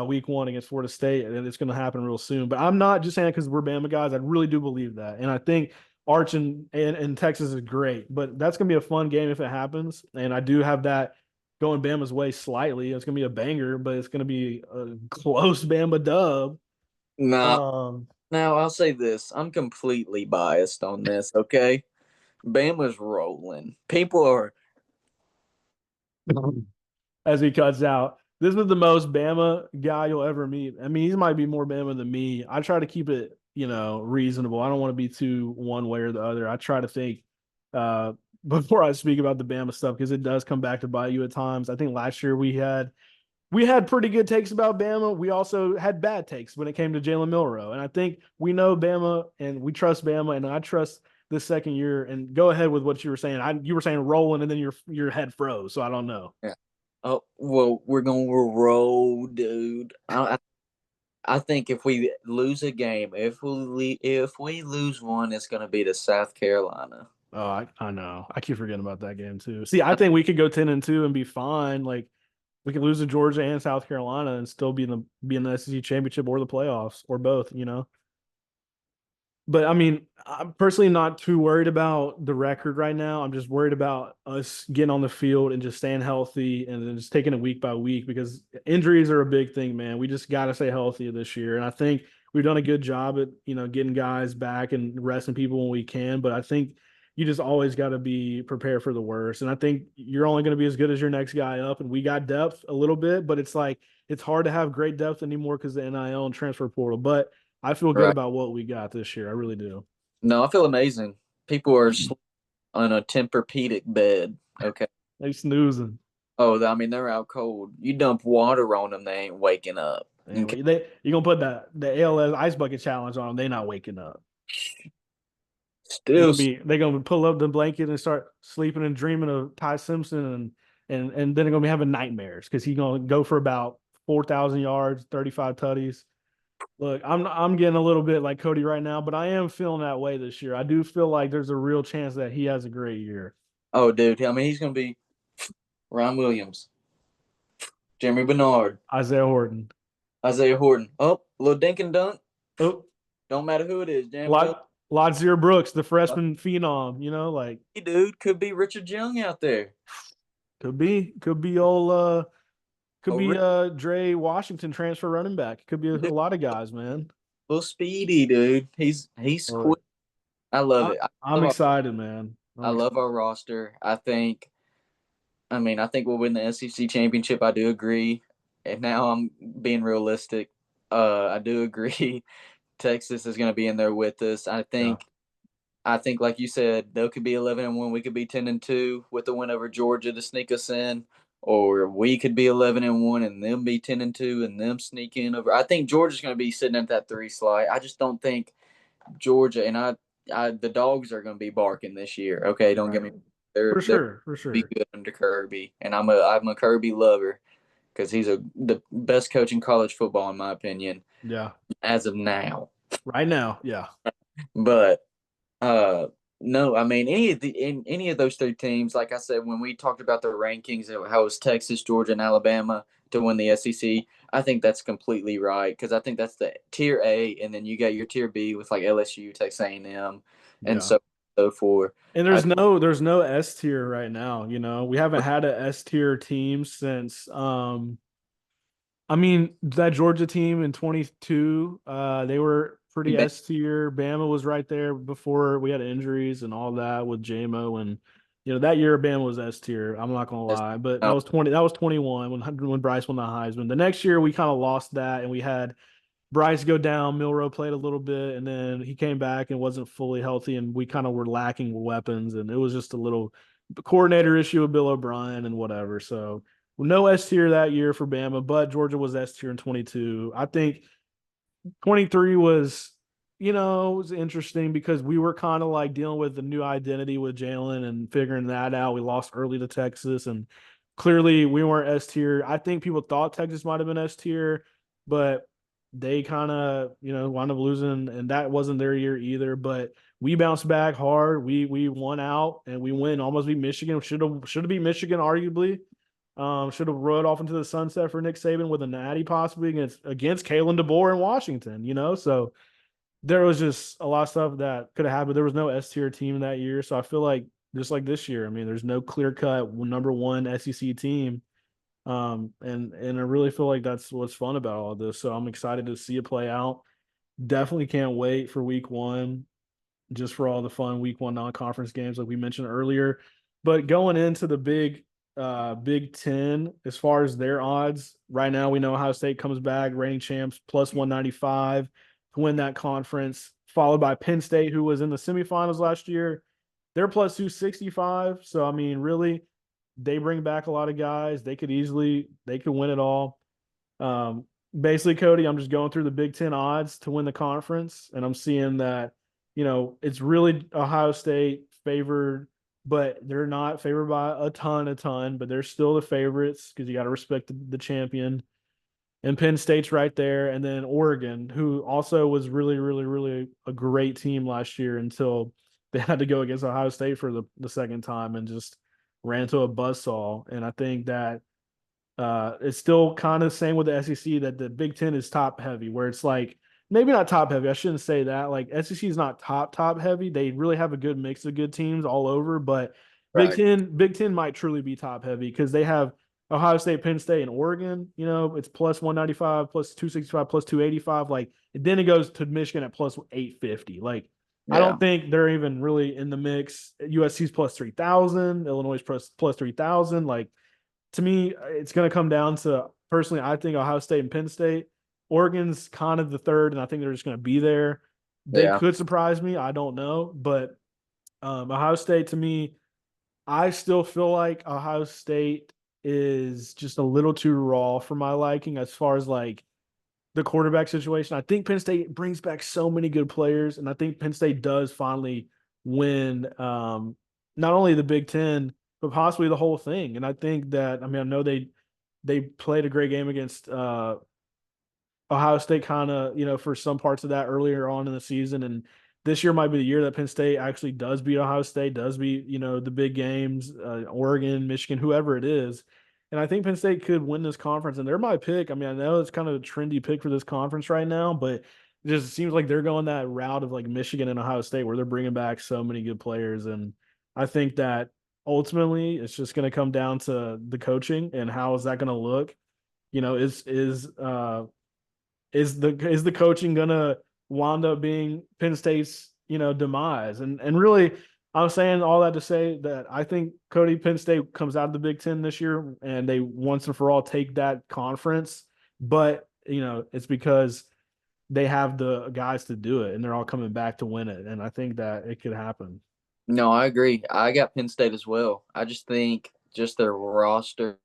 week 1 against Florida State, and it's going to happen real soon. But I'm not just saying because we're Bama guys. I really do believe that. And I think Arch and Texas is great, but that's going to be a fun game if it happens. And I do have that going Bama's way slightly. It's going to be a banger, but it's going to be a close Bama dub. now, Um, now I'll say this: I'm completely biased on this. Okay, Bama's rolling. People are as he cuts out. This is the most Bama guy you'll ever meet. I mean, he might be more Bama than me. I try to keep it, reasonable. I don't want to be too one way or the other. I try to think before I speak about the Bama stuff because it does come back to bite you at times. I think last year we had pretty good takes about Bama. We also had bad takes when it came to Jalen Milroe. And I think we know Bama and we trust Bama, and I trust this second year. And go ahead with what you were saying. You were saying rolling, and then your head froze. So I don't know. yeah. Oh well, we're gonna roll, dude. I think if we lose a game, if we lose one, it's gonna be to South Carolina. Oh, I know. I keep forgetting about that game too. See, I think we could go 10-2 and be fine. Like we could lose to Georgia and South Carolina and still be in the SEC championship or the playoffs or both. But I mean, I'm personally not too worried about the record right now. I'm just worried about us getting on the field and just staying healthy and then just taking it week by week because injuries are a big thing, man. We just got to stay healthy this year. And I think we've done a good job at, getting guys back and resting people when we can. But I think you just always got to be prepared for the worst. And I think you're only going to be as good as your next guy up. And we got depth a little bit, but it's like it's hard to have great depth anymore because the NIL and transfer portal. But I feel good Right. about what we got this year. I really do. No, I feel amazing. People are on a Tempur-Pedic bed. Okay. They snoozing. Oh, I mean they're out cold. You dump water on them, they ain't waking up. And Okay. you're gonna put the ALS ice bucket challenge on them. They not waking up. Still, They're gonna pull up the blanket and start sleeping and dreaming of Ty Simpson and then they're gonna be having nightmares because he's gonna go for about 4,000 yards, 35 tutties. Look, I'm getting a little bit like Cody right now, but I am feeling that way this year. I do feel like there's a real chance that he has a great year. oh, dude. I mean, he's gonna be Ryan Williams, Jeremy Bernard, Isaiah Horton. Isaiah Horton. Oh, little dink and dunk. Oh, Don't matter who it is. Jeremy Williams. Lodzier Brooks, the freshman phenom, like Hey, dude, could be Richard Young out there. could be old could Oh, be Dre Washington transfer running back. Could be a dude, lot of guys, man. little speedy, dude. He's Look, quick. I love it. I'm excited, man. I I'm love excited. our roster. I think we'll win the SEC championship. I do agree. And now I'm being realistic. I do agree. Texas is going to be in there with us. I Yeah, think. I think, like you said, they could be 11-1. We could be 10-2 with the win over Georgia to sneak us in, or we could be 11-1 and them be 10-2 and them sneak in over. I think Georgia's going to be sitting at that 3 slot. I just don't think Georgia and the dogs are going to be barking this year. Okay, don't get right. me. They're For sure, for be sure. good under Kirby, and I'm a Kirby lover because he's the best coach in college football in my opinion Yeah. as of now. Right now, yeah. But no, I mean any of those 3 teams, like I said, when we talked about the rankings, how it was Texas, Georgia, and Alabama to win the SEC. I think that's completely right because I think that's the tier A, and then you got your tier B with like LSU, Texas A&M, and Yeah. so forth. And I there's no S tier right now, We haven't had a S tier team since I mean, that Georgia team in 22, they were pretty think S tier. Bama was right there before we had injuries and all that with JMO. And, that year Bama was S tier. I'm not going to lie. But that no, was 21 when Bryce won the Heisman. The next year we kind of lost that and we had Bryce go down, Milrow played a little bit, and then he came back and wasn't fully healthy, and we kind of were lacking weapons, and it was just a little coordinator issue with Bill O'Brien and whatever. So no S tier that year for Bama, but Georgia was S tier in 22. I think 23 was, it was interesting because we were kind of like dealing with the new identity with Jalen and figuring that out. We lost early to Texas, and clearly we weren't S tier. I think people thought Texas might have been S tier, but they kind of, wound up losing, and that wasn't their year either. But we bounced back hard. We won out, and we win almost beat Michigan. Should have beat Michigan arguably. Should have rode off into the sunset for Nick Saban with a natty possibly against Kalen DeBoer in Washington, So there was just a lot of stuff that could have happened. There was no S tier team that year. So I feel like just like this year, I mean, there's no clear cut number one SEC team. And I really feel like that's what's fun about all this. So I'm excited to see it play out. Definitely can't wait for week one, just for all the fun week one non-conference games like we mentioned earlier. But going into the Big Ten, as far as their odds, right now we know Ohio State comes back, reigning champs, plus 195 to win that conference, followed by Penn State, who was in the semifinals last year. They're plus 265. So I mean, really, they bring back a lot of guys. They could win it all. Basically, Cody, I'm just going through the Big Ten odds to win the conference, and I'm seeing that, it's really Ohio State favored, but they're not favored by a ton, but they're still the favorites because you got to respect the champion. And Penn State's right there, and then Oregon, who also was really, really, really a great team last year until they had to go against Ohio State for the second time and just ran to a buzzsaw. And I think that it's still kind of the same with the SEC, that the Big Ten is top heavy, where it's like maybe not top heavy. I shouldn't say that. Like SEC is not top heavy. They really have a good mix of good teams all over, but Right. Big Ten might truly be top heavy because they have Ohio State, Penn State, and Oregon. It's plus 195, plus 265, plus 285. Like then it goes to Michigan at plus 850. Like I Yeah. don't think they're even really in the mix. USC's plus 3,000, Illinois plus 3,000. Like to me, it's going to come down to personally, I think Ohio State and Penn State. Oregon's kind of the third, and I think they're just going to be there. They Yeah. could surprise me. I don't know. But Ohio State, to me, I still feel like Ohio State is just a little too raw for my liking as far as like the quarterback situation. I think Penn State brings back so many good players, and I think Penn State does finally win not only the Big Ten but possibly the whole thing. And I think that I know they played a great game against Ohio State kind of, for some parts of that earlier on in the season. And this year might be the year that Penn State actually does beat Ohio State, does beat, the big games, Oregon, Michigan, whoever it is. And I think Penn State could win this conference. And they're my pick. I mean, I know it's kind of a trendy pick for this conference right now, but it just seems like they're going that route of like Michigan and Ohio State where they're bringing back so many good players. And I think that ultimately it's just going to come down to the coaching and how is that going to look. Is the coaching gonna wind up being Penn State's demise? And really, I'm saying all that to say that I think Cody Penn State comes out of the Big Ten this year and they once and for all take that conference, but it's because they have the guys to do it and they're all coming back to win it, and I think that it could happen. No, I agree. I got Penn State as well. I just think just their roster.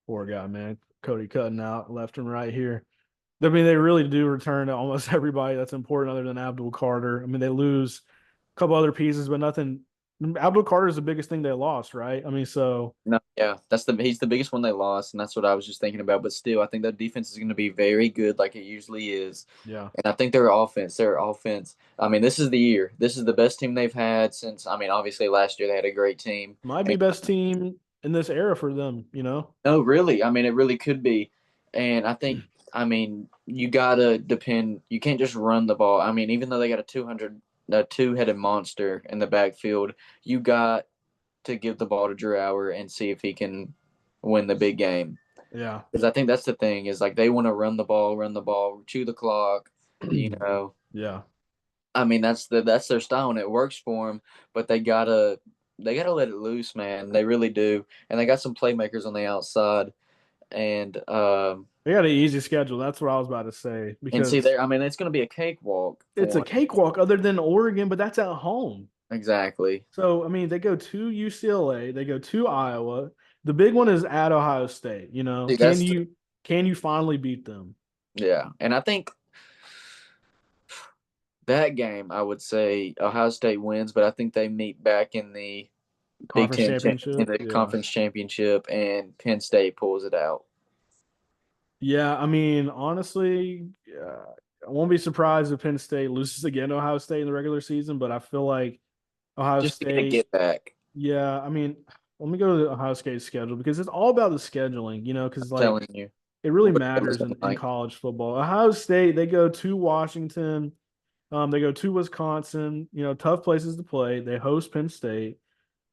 Poor guy, man. Cody cutting out left and right here. I mean, they really do return to almost everybody that's important other than Abdul Carter. I mean, they lose a couple other pieces, but nothing. Abdul Carter is the biggest thing they lost, right? I mean, so No, yeah, he's the biggest one they lost, and that's what I was just thinking about. But still, I think that defense is going to be very good, like it usually is. yeah, And I think their offense. I mean, this is the year. This is the best team they've had since. I mean, obviously last year they had a great team. might be And best team in this era for them. no, really, I mean, it really could be. And I think, I mean, you gotta depend. You can't just run the ball. I mean, even though they got a two-headed monster in the backfield, you got to give the ball to Drew Hour and see if he can win the big game. Yeah, Because I think that's the thing is like they want to run the ball, chew the clock. You know, yeah, I mean that's their style and it works for them. But they gotta let it loose, man. They really do, and they got some playmakers on the outside. And They got an easy schedule. That's what I was about to say And see, because there, I mean, it's going to be a cakewalk it's a for 'em. cakewalk other than Oregon, but that's at home. Exactly. So, I mean, they go to UCLA, they go to Iowa. The big one is at Ohio State. You know, See, can you finally beat them? yeah. And I think that game, I would say Ohio State wins, but I think they meet back in the Big Conference Ten in championship. the Yeah. conference championship, and Penn State pulls it out. Yeah, I mean, honestly, I won't be surprised if Penn State loses again to Ohio State in the regular season, but I feel like Ohio Just to get a State, get back. yeah, I mean, let me go to the Ohio State schedule because it's all about the scheduling, because I'm like telling you it really what they're matters looking in like. college football. Ohio State, they go to Washington, they go to Wisconsin, tough places to play. They host Penn State.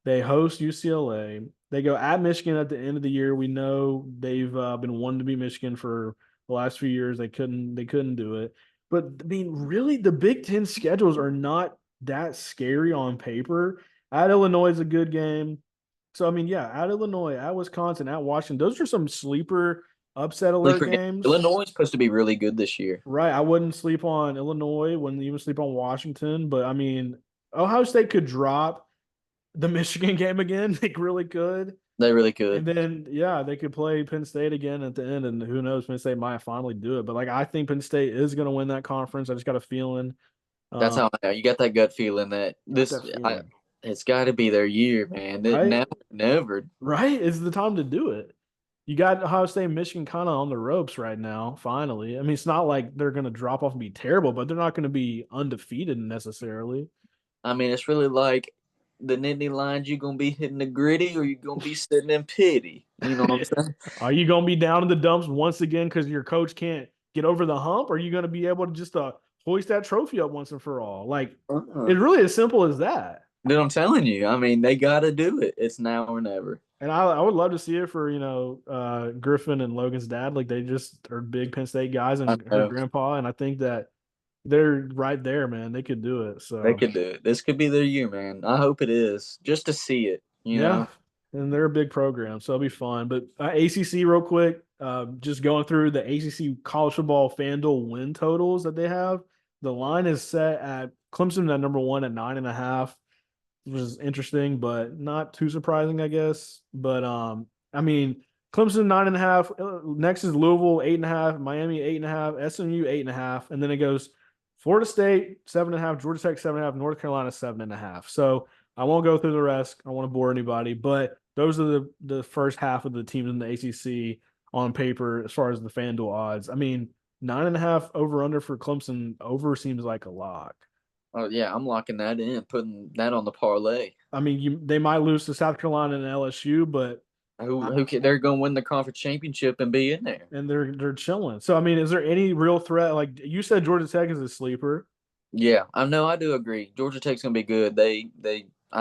They host UCLA. They go at Michigan at the end of the year. We know they've been wanting to be Michigan for the last few years. They couldn't do it. But I mean, really, the Big Ten schedules are not that scary on paper. At Illinois is a good game. So I mean, yeah, at Illinois, at Wisconsin, at Washington, those are some sleeper upset alert Sleeper game. games. Illinois is supposed to be really good this year. Right. I wouldn't sleep on Illinois, wouldn't even sleep on Washington. But I mean, Ohio State could drop the Michigan game again. They really could. They really And could. then, yeah, they could play Penn State again at the end. And who knows, Penn State might finally do it. But like, I think Penn State is going to win that conference. I just got a feeling. That's Um, how I know. You got that gut feeling that got that feeling. it's got to be their year, man. Right. Now or never. Right. Is the time to do it. You got Ohio State and Michigan kind of on the ropes right now, finally. I mean, it's not like they're going to drop off and be terrible, but they're not going to be undefeated necessarily. I mean, it's really like the Nittany Lions. You gonna be hitting the gritty, or you gonna be sitting in pity. You know what I'm saying? Are you going to be down in the dumps once again because your coach can't get over the hump? Or are you going to be able to just hoist that trophy up once and for all? Like, Uh-uh. it's really as simple as that. Dude, I'm telling you. I mean, they got to do it. It's now or never. And I would love to see it for, Griffin and Logan's dad. Like, they just are big Penn State guys I and her know grandpa. And I think that they're right there, man. They could do it. they So, could do it. This could be their year, man. I hope it is, just to see it. You yeah. know, And they're a big program. So it'll be fun. But ACC, real quick, just going through the ACC college football FanDuel win totals that they have. The line is set at Clemson at number one at 9.5, which is interesting, but not too surprising, I guess. But I mean, Clemson 9.5. Next is Louisville 8.5, Miami 8.5, SMU 8.5, and then it goes Florida State 7.5, Georgia Tech 7.5, North Carolina 7.5. So I won't go through the rest. I don't want to bore anybody, but those are the first half of the teams in the ACC on paper as far as the FanDuel odds. I mean, 9.5 over under for Clemson over seems like a lock. oh yeah, I'm locking that in, putting that on the parlay. I mean, they might lose to South Carolina and LSU, but They're going to win the conference championship and be in there. and they're chilling. So I mean, is there any real threat? Like you said, Georgia Tech is a sleeper. Yeah, I know. I do agree. Georgia Tech's going to be good. I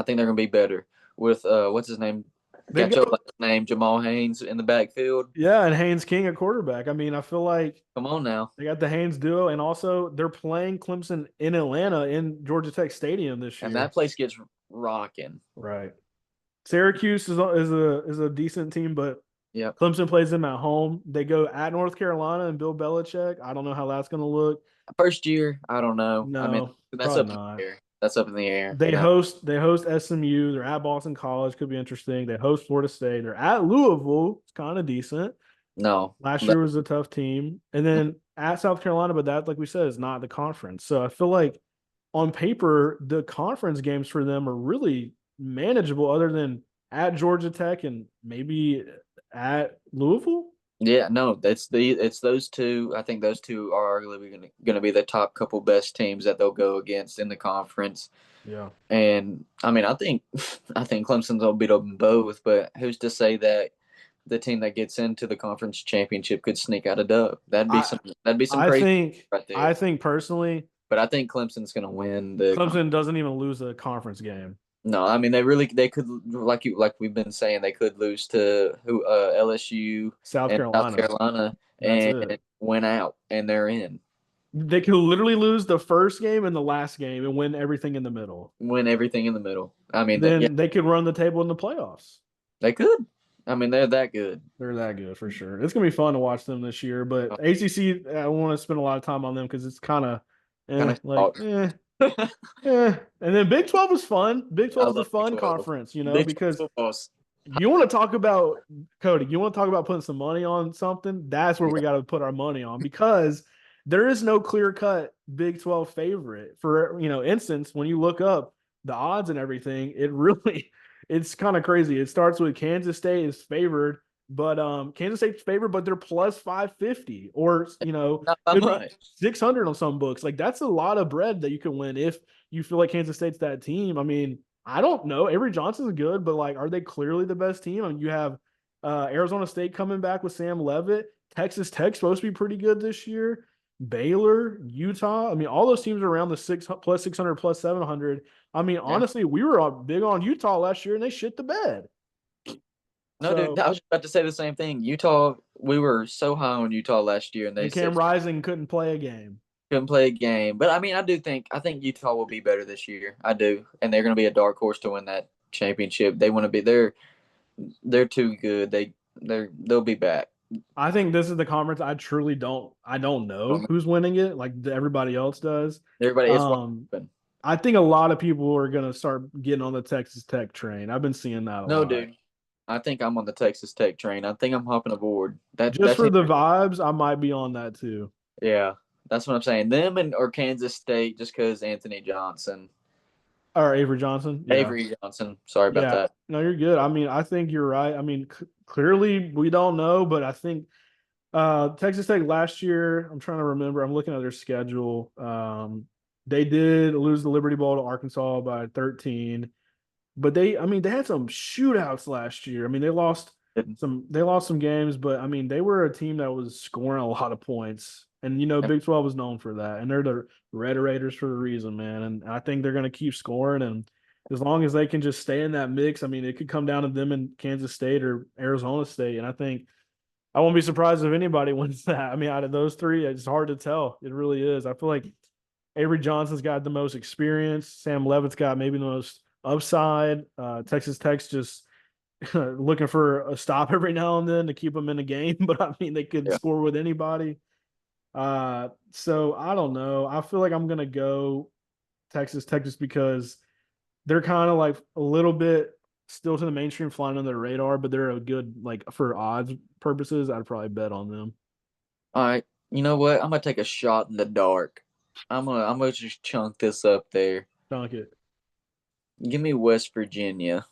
think they're going to be better with what's his name? They Got your go, last name, Jamal Haynes in the backfield. yeah, and Haynes King at quarterback. I mean, I feel like Come on now. they got the Haynes duo, and also they're playing Clemson in Atlanta in Georgia Tech Stadium this And year. that place gets rocking. Right. Syracuse is a decent team, but Yep. Clemson plays them at home. They go at North Carolina and Bill Belichick. I don't know how that's going to look. First year, I don't know. I mean, No, that's probably up in not. the air. That's up in the air. They host SMU. They're at Boston College. Could be interesting. They host Florida State. They're at Louisville. It's kind of decent. No. Last year was a tough team. And then at South Carolina, but that, like we said, is not the conference. So I feel like on paper, the conference games for them are really manageable other than at Georgia Tech and maybe at Louisville. Yeah, no, it's those two. I think those two are arguably going to be the top couple best teams that they'll go against in the conference. Yeah. And I mean, I think Clemson's will beat them both. But who's to say that the team that gets into the conference championship could sneak out a dub? That'd be some I crazy think right there. I think personally, But I think Clemson's going to win the. Clemson doesn't even lose a conference game. No, I mean they could like we've been saying they could lose to LSU South and South Carolina. Carolina That's and it. win out and they're in. They could literally lose the first game and the last game and win everything in the middle. Win everything in the middle. I mean, yeah, Then they could run the table in the playoffs. they could. I mean, they're that good. They're that good for sure. It's gonna be fun to watch them this year. But ACC, I want to spend a lot of time on them because it's kind of, Kind eh, of like, shocked. eh, eh. And then Big 12 is fun. Big I 12 is a love Big fun 12. conference, Big 12 because footballs. you want to talk about Cody. You want to talk about putting some money on something. That's where we Yeah. got to put our money on because there is no clear cut Big 12 favorite. For instance, when you look up the odds and everything, it's kind of crazy. It starts with Kansas State is favored, but Kansas State's favored, but they're plus 550, or Not by could be much. 600 on some books. Like that's a lot of bread that you can win if you feel like Kansas State's that team. I mean, I don't know. Avery Johnson's good, but like, are they clearly the best team? I mean, you have Arizona State coming back with Sam Levitt. Texas Tech's supposed to be pretty good this year. Baylor, Utah. I mean, all those teams are around the plus 600, plus 700. I mean, Yeah. honestly, we were big on Utah last year, and they shit the bed. No, dude, I was about to say the same thing. Utah, we were so high on Utah last year, and they And Cam said Rising couldn't play a game. couldn't play a game. But I mean, I think Utah will be better this year. I do, and they're going to be a dark horse to win that championship. They want to be. They're too good. They'll be back. I think this is the conference I don't know who's winning it like everybody else does. Everybody, it's wide Um, open. I think a lot of people are gonna start getting on the Texas Tech train. I've been seeing that a No, lot. dude. I think I'm on the Texas Tech train. I think I'm hopping aboard. Just That's for it. the vibes, I might be on that too. Yeah, that's what I'm saying. Them and or Kansas State, just because Anthony Johnson, Or Avery Johnson. Yeah. Avery Johnson. Sorry about Yeah. that. No, you're good. I mean, I think you're right. I mean, clearly we don't know, but I think Texas Tech last year, I'm trying to remember. I'm looking at their schedule. They did lose the Liberty Bowl to Arkansas by 13. But I mean, they had some shootouts last year. I mean, they lost some games, but I mean, they were a team that was scoring a lot of points. And Big 12 is known for that. And they're the Red Raiders for a reason, man. And I think they're going to keep scoring. And as long as they can just stay in that mix, I mean, it could come down to them in Kansas State or Arizona State. And I think I won't be surprised if anybody wins that. I mean, out of those three, it's hard to tell. It really is. I feel like Avery Johnson's got the most experience. Sam Levitt's got maybe the most upside. Texas Tech's just looking for a stop every now and then to keep them in the game, but I mean they could Yeah. score with anybody. So I don't know. I feel like I'm gonna go Texas Tech just because they're kind of like a little bit still to the mainstream, flying under the radar, but they're a good like for odds purposes. I'd probably bet on them. All right. You know what? I'm gonna take a shot in the dark. I'm gonna just chunk this up there. Dunk it. Give me West Virginia.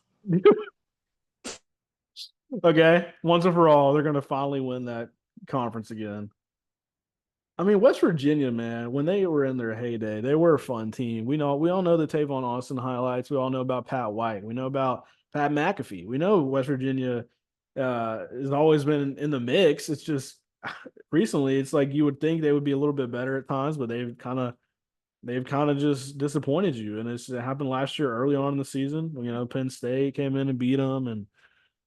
Okay, once and for all, they're gonna finally win that conference again. I mean, West Virginia, man, when they were in their heyday, they were a fun team. We all know the Tavon Austin highlights. We all know about Pat White. We know about Pat McAfee. We know West Virginia has always been in the mix. It's just recently, it's like you would think they would be a little bit better at times, but they've kind of just disappointed you. And it happened last year early on in the season. Penn State came in and beat them and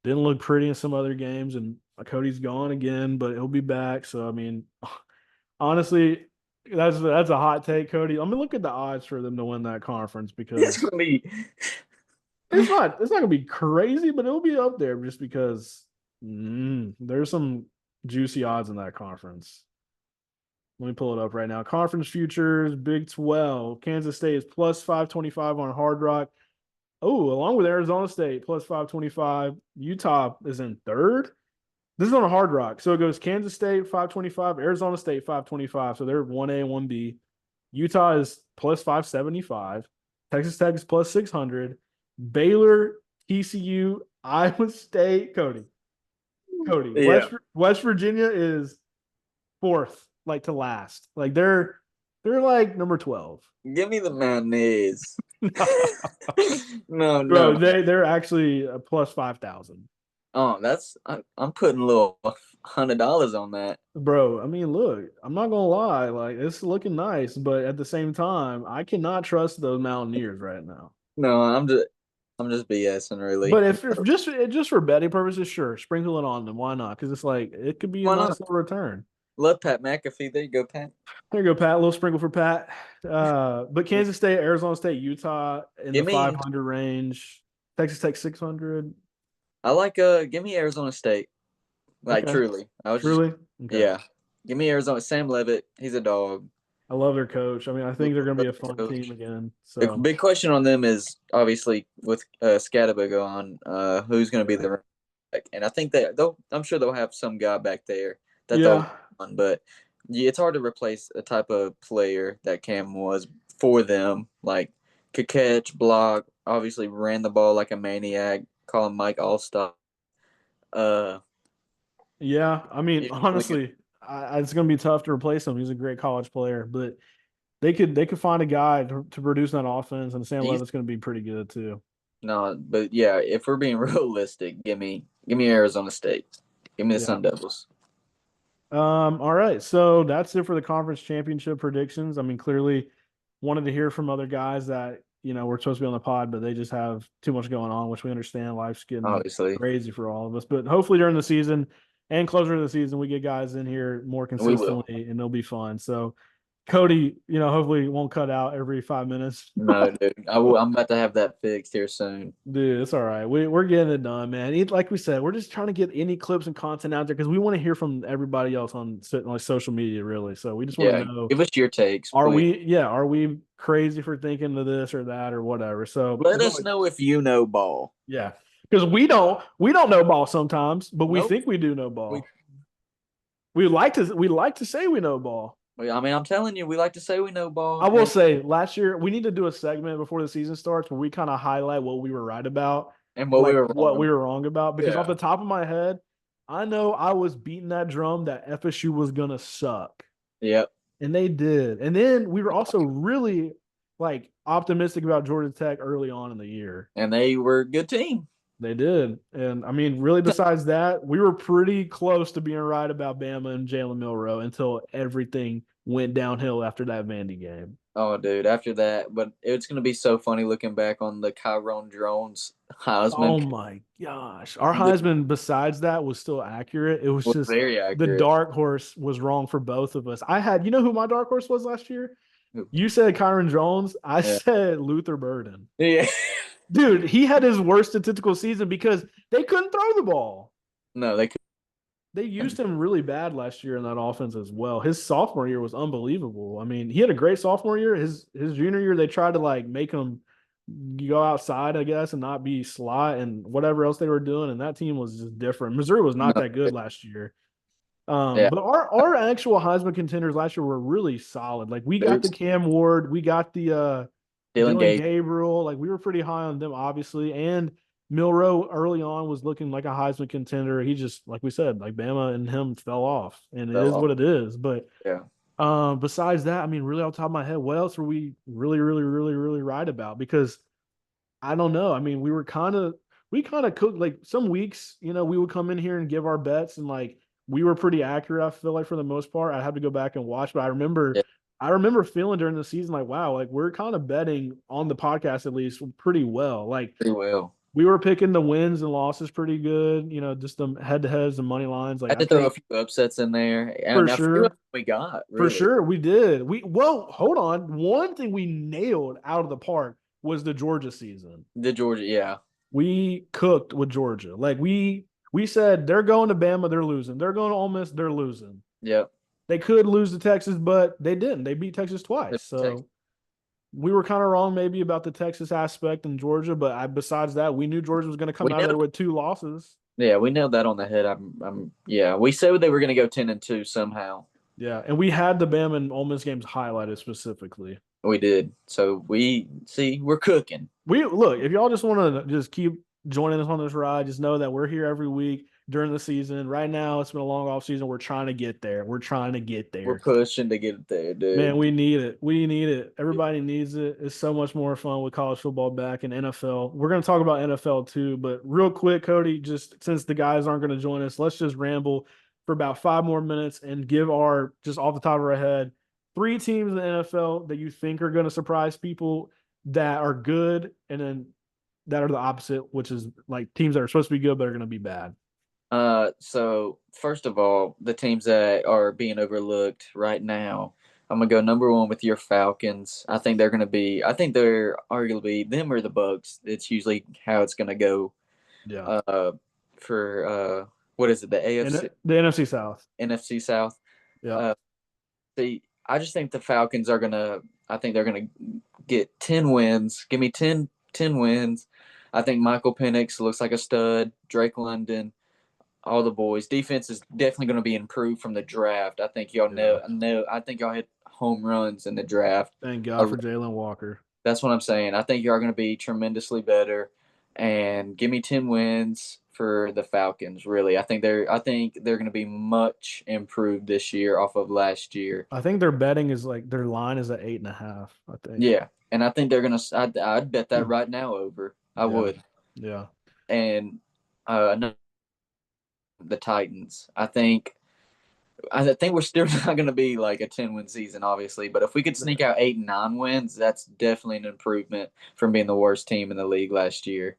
didn't look pretty in some other games. And Cody's gone again, but he'll be back. So I mean, honestly, that's a hot take, Cody. I'm gonna look at the odds for them to win that conference It's because gonna be. it's not gonna be crazy, but it'll be up there just because there's some juicy odds in that conference. Let me pull it up right now. Conference futures, Big 12. Kansas State is plus 525 on Hard Rock. Oh, along with Arizona State, plus 525. Utah is in third. This is on a Hard Rock. So it goes Kansas State, 525, Arizona State, 525. So they're 1A and 1B. Utah is plus 575. Texas Tech is plus 600. Baylor, TCU, Iowa State, Cody. Yeah. West Virginia is fourth, like to last. Like they're like number 12. Give me the Mountaineers. No, Bro, no. they're actually a plus 5,000. Oh, I'm putting a little $100 on that. Bro, I mean, look, I'm not gonna lie, like it's looking nice, but at the same time, I cannot trust those Mountaineers right now. No, I'm just BSing really. But if just for betting purposes, sure, sprinkle it on them. Why not? Because it's like it could be a Why nice not? little return. Love Pat McAfee. There you go, Pat. There you go, Pat. A little sprinkle for Pat. But Kansas State, Arizona State, Utah in Give the me 500 range. Texas Tech 600. I like give me Arizona State. Like Okay. truly. I was just Truly? Okay. yeah. Give me Arizona. Sam Levitt, he's a dog. I love their coach. I mean, I think they're going to be a fun team Coach. again. The So, big question on them is obviously with Scatterby on who's going to be the running back. And I think that I'm sure they'll have some guy back there that they'll yeah. run, but yeah, it's hard to replace a type of player that Cam was for them. Like could catch, block, obviously ran the ball like a maniac, call him Mike Allstott. Uh, Yeah. I mean, he's really good. honestly, it's going to be tough to replace him. He's a great college player, but they could find a guy to produce that offense, and Sam He's Levitt's going to be pretty good too. no, but yeah, if we're being realistic, give me Arizona State. Give me the Yeah. Sun Devils. All right. So that's it for the conference championship predictions. I mean, clearly wanted to hear from other guys that, we're supposed to be on the pod, but they just have too much going on, which we understand. Life's getting Obviously, crazy for all of us. But hopefully during the season and closer to the season, we get guys in here more we will. consistently and they'll be fun. So Cody, hopefully won't cut out every 5 minutes. No, dude, I'm about to have that fixed here soon. Dude, it's all right. We're getting it done, man. Like we said, we're just trying to get any clips and content out there because we want to hear from everybody else on like social media, really. So we just want Yeah, to know, give us your takes, please. are we crazy for thinking of this or that or whatever? So Let us know if you know ball. yeah, because we don't know ball sometimes, but we Nope. think we do know We, ball. We like to say we know ball. I mean, I'm telling you, we like to say we know ball. I will say last year we need to do a segment before the season starts where we kind of highlight what we were right about, and what we like were what wrong. we were wrong about. Because off Yeah. the top of my head, I know I was beating that drum that FSU was gonna suck. Yep. And they did. And then we were also really like optimistic about Georgia Tech early on in the year. And they were a good team. They did. And I mean, really, besides that, we were pretty close to being right about Bama and Jalen Milroe until everything went downhill after that Vandy game. Oh, dude, after that, but it's going to be so funny looking back on the Chiron Drones Oh Heisman. my gosh. Our It Heisman, besides that, was still accurate. It was was just very the accurate. dark horse was wrong for both of us. You know who my dark horse was last year? You said Kyron Jones. I Yeah. said Luther Burden. Yeah. Dude, he had his worst statistical season because they couldn't throw the ball. No, they could. They used him really bad last year in that offense as well. His sophomore year was unbelievable. I mean, he had a great sophomore year. His junior year, they tried to like make him go outside, I guess, and not be slot and whatever else they were doing. And that team was just different. Missouri was not No. that good last year. Yeah. But our actual Heisman contenders last year were really solid. Like we got the Cam Ward, we got the Dylan Gabriel. Like we were pretty high on them, obviously. And Milroe early on was looking like a Heisman contender. He just, like we said, like Bama and him fell off, and it is what it is. But Yeah. besides that, I mean, really off the top of my head, what else were we really, really, really, really right about? Because I don't know. I mean, we kind of cooked like some weeks, we would come in here and give our bets and like we were pretty accurate, I feel like for the most part. I have to go back and watch, but Yeah. I remember feeling during the season like, wow, like we're kind of betting on the podcast at least pretty well. Like Pretty well. we were picking the wins and losses pretty good, just the head to heads and money lines. Like I had I to throw a think few upsets in there, for and a few of sure, them we got for really sure we did. Hold on. One thing we nailed out of the park was the Georgia season. the Georgia. Yeah. We cooked with Georgia. Like we said they're going to Bama, they're losing. They're going to Ole Miss, they're losing. Yep. They could lose to Texas, but they didn't. They beat Texas twice. So we were kind of wrong maybe about the Texas aspect in Georgia, but besides that, we knew Georgia was going to come out of there with 2 losses. Yeah, we nailed that on the head. Yeah, we said they were going to go 10-2 somehow. Yeah, and we had the Bama and Ole Miss games highlighted specifically. We did. So we're cooking. Look, if y'all just want to just keep joining us on this ride, just know that we're here every week during the season. Right now, it's been a long off season. We're trying to get there. We're pushing to get it there, dude. Man, we need it. We need it. Everybody needs it. It's so much more fun with college football back in NFL. We're going to talk about NFL too, but real quick, Cody, just since the guys aren't going to join us, let's just ramble for about 5 more minutes and give just off the top of our head, 3 teams in the NFL that you think are going to surprise people that are good, and then that are the opposite, which is like teams that are supposed to be good but are going to be bad. So first of all, the teams that are being overlooked right now, I'm gonna go number 1 with your Falcons. I think they're arguably them or the Bucks. It's usually how it's gonna go. Yeah. what is it, the AFC, The NFC South. NFC South. Yeah. Uh, I just think the Falcons are gonna. I think they're gonna get 10 wins. Give me 10 wins. I think Michael Penix looks like a stud. Drake London, all the boys. Defense is definitely going to be improved from the draft. I think y'all Yeah. know. I think y'all hit home runs in the draft. Thank God for Jalen Walker. That's what I'm saying. I think y'all are going to be tremendously better. And give me 10 wins for the Falcons. Really, I think they're going to be much improved this year off of last year. I think their betting is like their line is at 8.5. I think. Yeah, and I think they're going to. I'd bet that right now over. I would. Yeah. And the Titans. I think we're still not going to be like a 10-win season, obviously. But if we could sneak out 8 and 9 wins, that's definitely an improvement from being the worst team in the league last year.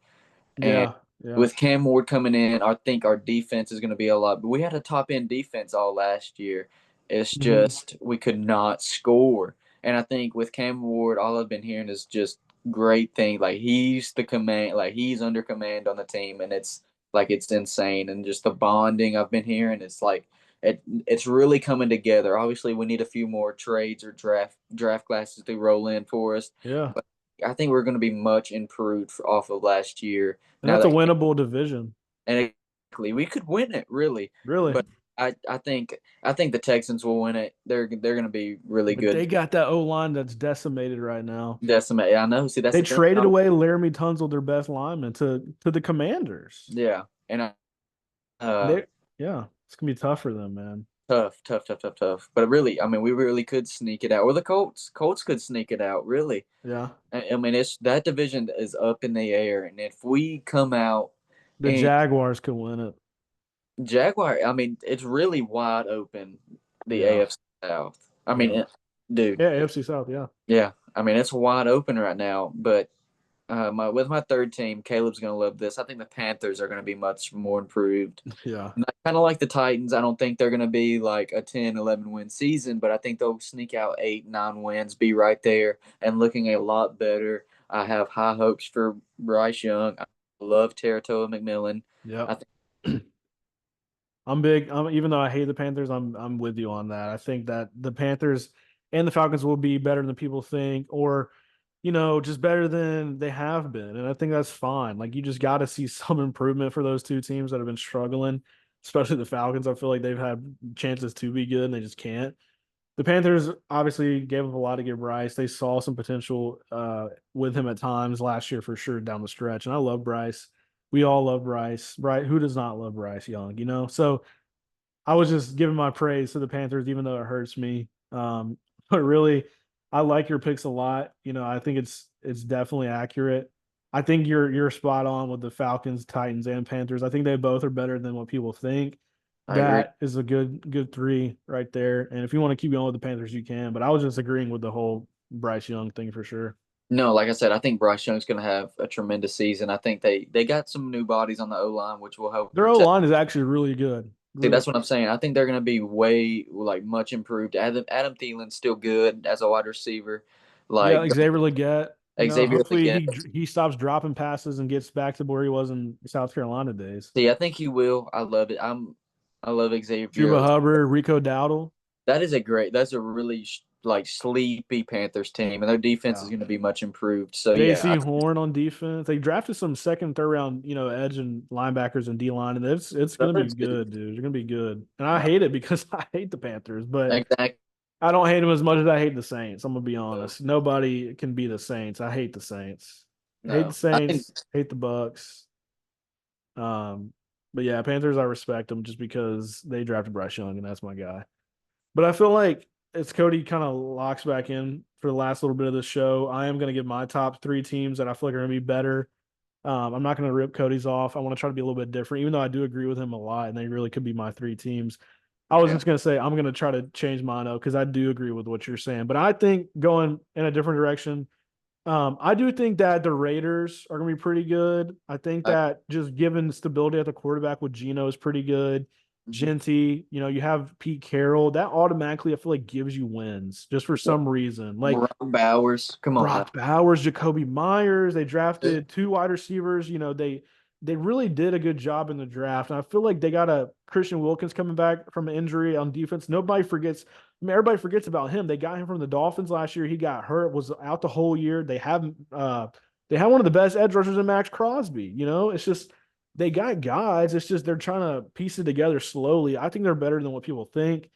And with Cam Ward coming in, I think our defense is going to be a lot. But we had a top-end defense all last year. It's just we could not score. And I think with Cam Ward, all I've been hearing is just great things. Like he's the command, like he's under command on the team, and it's insane. And just the bonding I've been hearing, it's like it's really coming together. Obviously, we need a few more trades or draft classes to roll in for us. Yeah. But I think we're going to be much improved off of last year. And that's a winnable division. And we could win it, really. Really. But I think the Texans will win it. They're going to be really good. They got that O-line that's decimated right now. Decimated. I know. See, they traded away Laramie Tunsil, their best lineman, to the Commanders. Yeah, and it's gonna be tough for them, man. Tough. But really, I mean, we really could sneak it out, or the Colts could sneak it out. Really. Yeah. I mean, that division is up in the air, and if we come out, the Jaguars could win it. I mean, it's really wide open. The AFC South. I mean, dude. Yeah, AFC South. Yeah. Yeah, I mean, it's wide open right now. But with my third team, Caleb's gonna love this. I think the Panthers are gonna be much more improved. Yeah. Kind of like the Titans. I don't think they're gonna be like a 10, 11 win season, but I think they'll sneak out 8, 9 wins, be right there, and looking a lot better. I have high hopes for Bryce Young. I love Teratoa McMillan. Yeah. I'm big. Even though I hate the Panthers, I'm with you on that. I think that the Panthers and the Falcons will be better than people think, or just better than they have been. And I think that's fine. Like, you just got to see some improvement for those two teams that have been struggling, especially the Falcons. I feel like they've had chances to be good and they just can't. The Panthers obviously gave up a lot to get Bryce. They saw some potential with him at times last year for sure down the stretch. And I love Bryce. We all love Bryce. Who does not love Bryce Young, So I was just giving my praise to the Panthers, even though it hurts me. But really, I like your picks a lot. I think it's definitely accurate. I think you're spot on with the Falcons, Titans, and Panthers. I think they both are better than what people think. That is a good 3 right there. And if you want to keep going with the Panthers, you can. But I was just agreeing with the whole Bryce Young thing for sure. No, like I said, I think Bryce Young's going to have a tremendous season. I think they got some new bodies on the O-line, which will help. Their O-line is actually really good. See, that's what I'm saying. I think they're going to be much improved. Adam Thielen's still good as a wide receiver. Xavier Legette. Hopefully he stops dropping passes and gets back to where he was in South Carolina days. See, I think he will. I love it. I love Xavier. Chuba Hubbard, Rico Dowdle. That's a really sleepy Panthers team, and their defense is going to be much improved. So J.C. Horn on defense. They drafted some second, third round, edge and linebackers and D line, and it's going to be good, dude. They're going to be good. And I hate it because I hate the Panthers, but exactly. I don't hate them as much as I hate the Saints. I'm going to be honest. Nobody can be the Saints. I hate the Saints. Hate the Saints. Hate the Bucks. But yeah, Panthers, I respect them just because they drafted Bryce Young, and that's my guy. But I feel like as Cody kind of locks back in for the last little bit of the show, I am going to give my top 3 teams that I feel like are going to be better. I'm not going to rip Cody's off. I want to try to be a little bit different, even though I do agree with him a lot, and they really could be my 3 teams. I was just going to say I'm going to try to change mine up because I do agree with what you're saying. But I think going in a different direction, I do think that the Raiders are going to be pretty good. I think that just given stability at the quarterback with Geno is pretty good. Genty, you have Pete Carroll. That automatically, I feel like, gives you wins just for some reason. Like Brock Bowers, come on. Brock Bowers, Jacoby Myers. They drafted 2 wide receivers. they really did a good job in the draft. And I feel like they got a Christian Wilkins coming back from an injury on defense. Nobody forgets. I mean, everybody forgets about him. They got him from the Dolphins last year. He got hurt, was out the whole year. They have one of the best edge rushers in Max Crosby. It's just they got guys. It's just they're trying to piece it together slowly. I think they're better than what people think.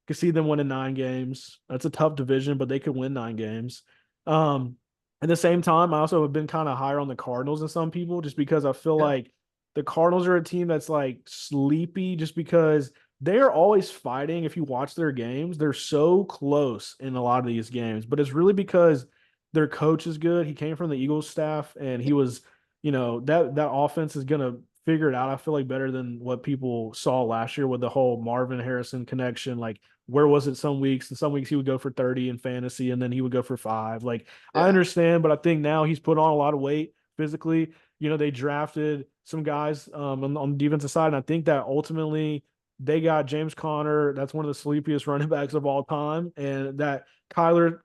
Could see them winning 9 games. That's a tough division, but they could win 9 games. Um, at the same time, I also have been kind of higher on the Cardinals than some people just because I feel Yeah. like the Cardinals are a team that's like sleepy just because they're always fighting. If you watch their games, they're so close in a lot of these games, but it's really because their coach is good. He came from the Eagles staff and he was, that offense is going to figure it out. I feel like better than what people saw last year with the whole Marvin Harrison connection. Like, where was it some weeks? And some weeks he would go for 30 in fantasy and then he would go for 5. Like, I Yeah. understand, but I think now he's put on a lot of weight physically. They drafted some guys on the defensive side, and I think that ultimately they got James Conner. That's one of the sleepiest running backs of all time, and that Kyler,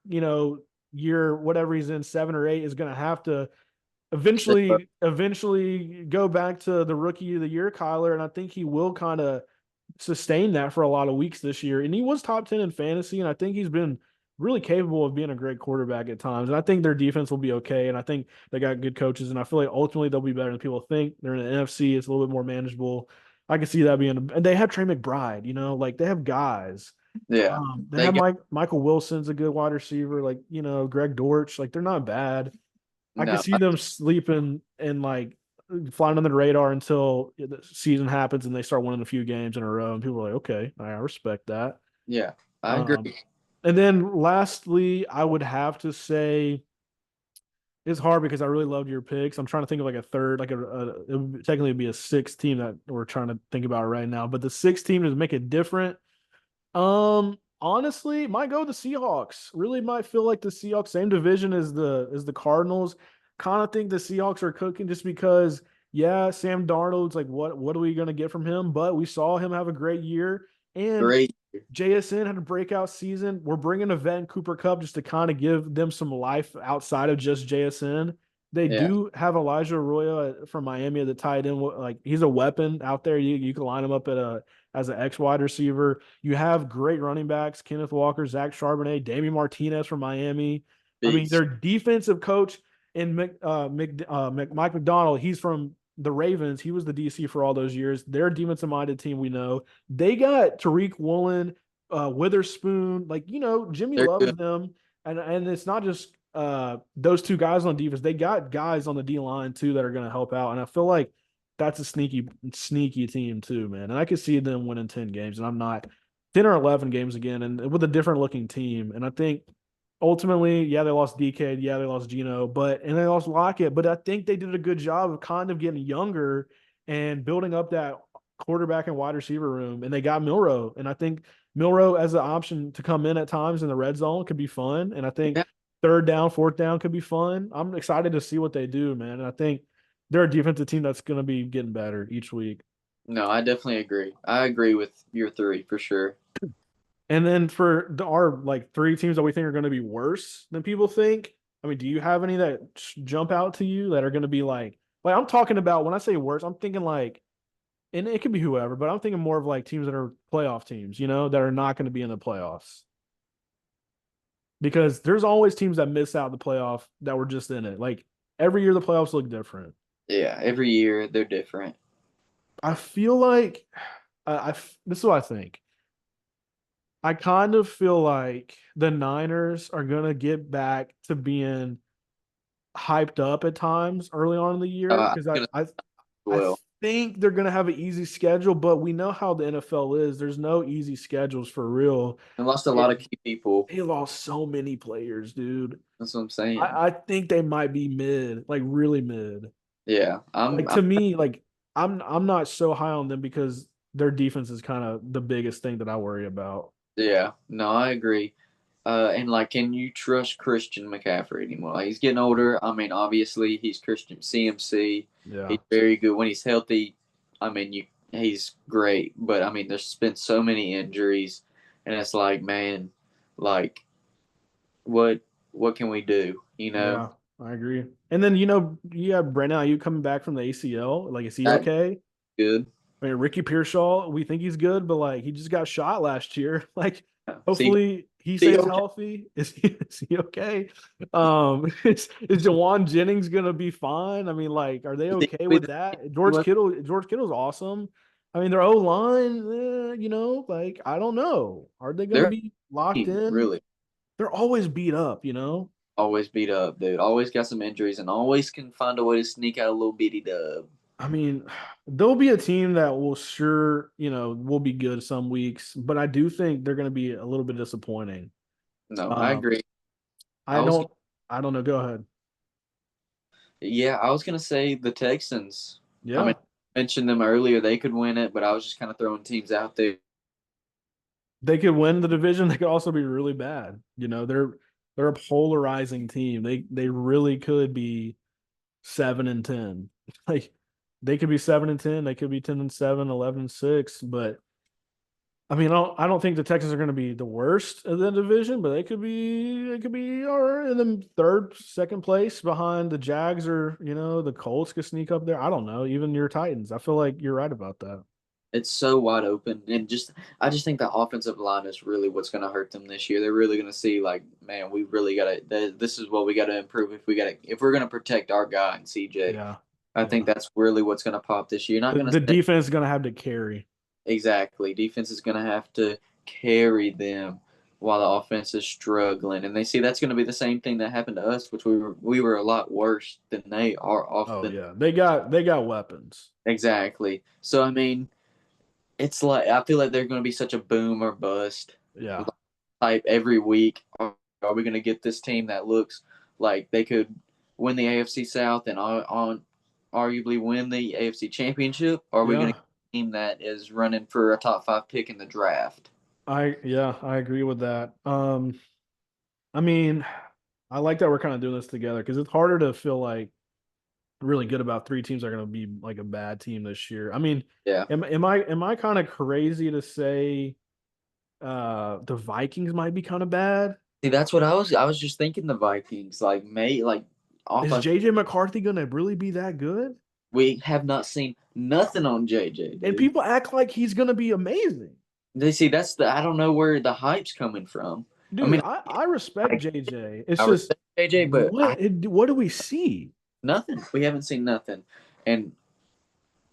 year whatever he's in 7 or 8 is going to have to Step up. eventually go back to the rookie of the year, Kyler, and I think he will kind of sustain that for a lot of weeks this year. And he was top 10 in fantasy, and I think he's been really capable of being a great quarterback at times. And I think their defense will be okay. And I think they got good coaches. And I feel like ultimately they'll be better than people think. They're in the NFC, it's a little bit more manageable. I can see that being, and they have Trey McBride, like they have guys. Yeah. They They have got Michael Wilson's a good wide receiver, like Greg Dortch, like they're not bad. I could no. see them sleeping and like flying under the radar until the season happens and they start winning a few games in a row, and people are like, okay, I respect that. Yeah. I Um, agree. and then lastly, I would have to say it's hard because I really loved your picks. I'm trying to think of like a third, like it would technically be a sixth team that we're trying to think about right now, but the sixth team to make it different. Honestly, might go the Seahawks. Really might feel like the Seahawks, same division as the Cardinals. Kind of think the Seahawks are cooking just because, yeah, Sam Darnold's like, what are we gonna get from him? But we saw him have a great year, and Great. JSN had a breakout season. We're bringing a vet in Cooper Cup just to kind of give them some life outside of just JSN. They Yeah. do have Elijah Arroyo from Miami at the tight end. Like, he's a weapon out there. You can line him up as an X wide receiver. You have great running backs: Kenneth Walker, Zach Charbonnet, Damian Martinez from Miami. I mean, Beast. their defensive coach and Mike McDonald. He's from the Ravens. He was the DC for all those years. They're a defensive minded team. We know they got Tariq Woolen, Witherspoon, like Jimmy They're loves good. them, and it's not just those two guys on defense. They got guys on the D line too that are going to help out, and I feel like that's a sneaky team too, man. And I could see them winning 10 games, and I'm not 10 or 11 games again, and with a different looking team. And I think ultimately, yeah, they lost DK, yeah, they lost Gino, and they lost Lockett, but I think they did a good job of kind of getting younger and building up that quarterback and wide receiver room. And they got Milrow, and I think Milrow as an option to come in at times in the red zone could be fun. And I think Yeah. third down, fourth down could be fun. I'm excited to see what they do, man. And I think they're a defensive team that's going to be getting better each week. No, I definitely agree. I agree with your three for sure. And then for our like 3 teams that we think are going to be worse than people think. I mean, do you have any that jump out to you that are going to be like I'm talking about when I say worse, I'm thinking like, and it could be whoever, but I'm thinking more of like teams that are playoff teams, that are not going to be in the playoffs. Because there's always teams that miss out the playoff that were just in it. Like every year the playoffs look different. Yeah. Every year they're different. I feel like this is what I think. I kind of feel like the Niners are gonna get back to being hyped up at times early on in the year I'm because gonna I well. think they're gonna have an easy schedule, but we know how the NFL is. There's no easy schedules for real. They lost a lot It, of key people. they lost so many players, dude. That's what I'm saying. I think they might be mid, like really mid. Yeah. Like to me, like I'm not so high on them because their defense is kind of the biggest thing that I worry about. Yeah. No, I agree. And like, can you trust Christian McCaffrey anymore? Like, he's getting older. I mean, obviously he's Christian CMC. Yeah. He's very good when he's healthy. I mean, he's great. But I mean, there's been so many injuries, and it's like, man, like what can we do? You know? Yeah. I agree. And then you have Brandon Ayuk coming back from the ACL. Like, is he That okay? good. I mean, Ricky Pearsall, we think he's good, but like he just got shot last year. Like, See, hopefully he see, stays okay. healthy. Is he okay? Is Jawan Jennings gonna be fine? I mean, like, are they Is he okay gonna with be that? the- George Kittle's awesome. I mean, their O line, like I don't know. Are they gonna They're a be locked team, in? really. They're always beat up. Always beat up, dude. Always got some injuries and always can find a way to sneak out a little bitty dub. I mean, there'll be a team that will be good some weeks, but I do think they're going to be a little bit disappointing. No, I Um, agree. I I was, don't, I don't know. Go ahead. yeah, I was gonna say the Texans. I mean, Yeah, I mentioned them earlier. They could win it, but I was just kind of throwing teams out there. they could win the division. They could also be really bad. They're a polarizing team. They really could be 7-10. Like they could be 7-10. They could be 10-7, 11-6. But I mean, I don't think the Texans are going to be the worst of the division, but they could be all right in the third, second place behind the Jags, or the Colts could sneak up there. I don't know, even your Titans. I feel like you're right about that. It's so wide open, and I just think the offensive line is really what's going to hurt them this year. They're really going to see like, man, we really got to. This is what we got to improve if we're going to protect our guy and CJ. Yeah, I think yeah. that's really what's going to pop this year. You're not The, going to the say defense is going to have to carry. exactly. Defense is going to have to carry them while the offense is struggling, and they see that's going to be the same thing that happened to us, which we were a lot worse than they are Oh often. yeah, they got weapons. Exactly. So I mean, it's like I feel like they're going to be such a boom or bust Yeah, type every week. Are we going to get this team that looks like they could win the AFC South and on arguably win the AFC Championship? Or are we going to yeah. get a team that is running for a top five pick in the draft? I agree with that. I mean, I like that we're kind of doing this together because it's harder to feel like really good about three teams that are going to be like a bad team this year. I mean, Yeah. am I kind of crazy to say the Vikings might be kind of bad? See, that's what I was just thinking the Vikings like Is offense. JJ McCarthy going to really be that good? We have not seen nothing on JJ, And dude. people act like he's going to be amazing. They see that's the I don't know where the hype's coming from. I Dude, mean, I respect I, JJ. It's I just respect JJ, but what do we see? nothing. We haven't seen nothing. And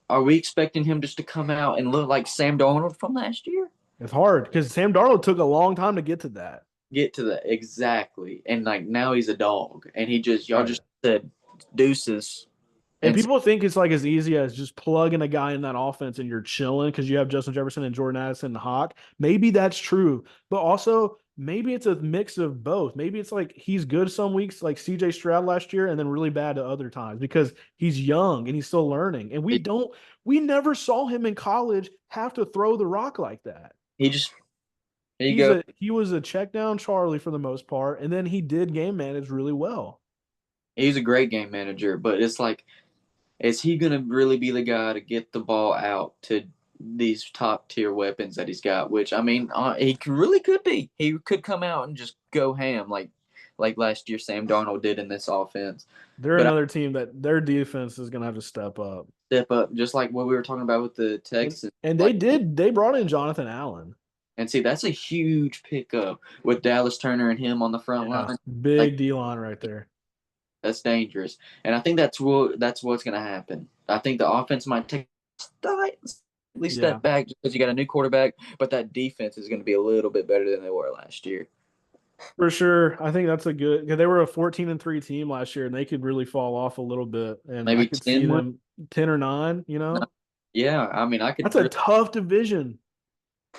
are we expecting him just to come out and look like Sam Darnold from last year? It's hard because Sam Darnold took a long time to get to that. Get to that exactly. And like now he's a dog, and y'all Right. just said deuces. And And people think it's like as easy as just plugging a guy in that offense and you're chilling because you have Justin Jefferson and Jordan Addison and Hawk. Maybe that's true, but also maybe it's a mix of both. Maybe it's like he's good some weeks, like CJ Stroud last year, and then really bad at other times because he's young and he's still learning. And we never saw him in college have to throw the rock like that. he just here you go. He was a check down Charlie for the most part, and then he did game manage really well. He's a great game manager, but it's like, is he gonna really be the guy to get the ball out to these top tier weapons that he's got? Which I mean, really could be. He could come out and just go ham like last year Sam Darnold did in this offense. They're But I another team that their defense is gonna have to step up. step up just like what we were talking about with the And Texans. and Like, they brought in Jonathan Allen. and see, that's a huge pickup with Dallas Turner and him on the front Yeah. line. Like Big D line right there. that's dangerous, and I think that's what's going to happen. I think the offense might take slightly Yeah. step back just because you got a new quarterback, but that defense is going to be a little bit better than they were last year. For sure. I think that's a good because they were a 14-3 team last year and they could really fall off a little bit. And I Maybe could see 10 wins. them 10 or 9. Yeah, I mean, I could That's a tough division.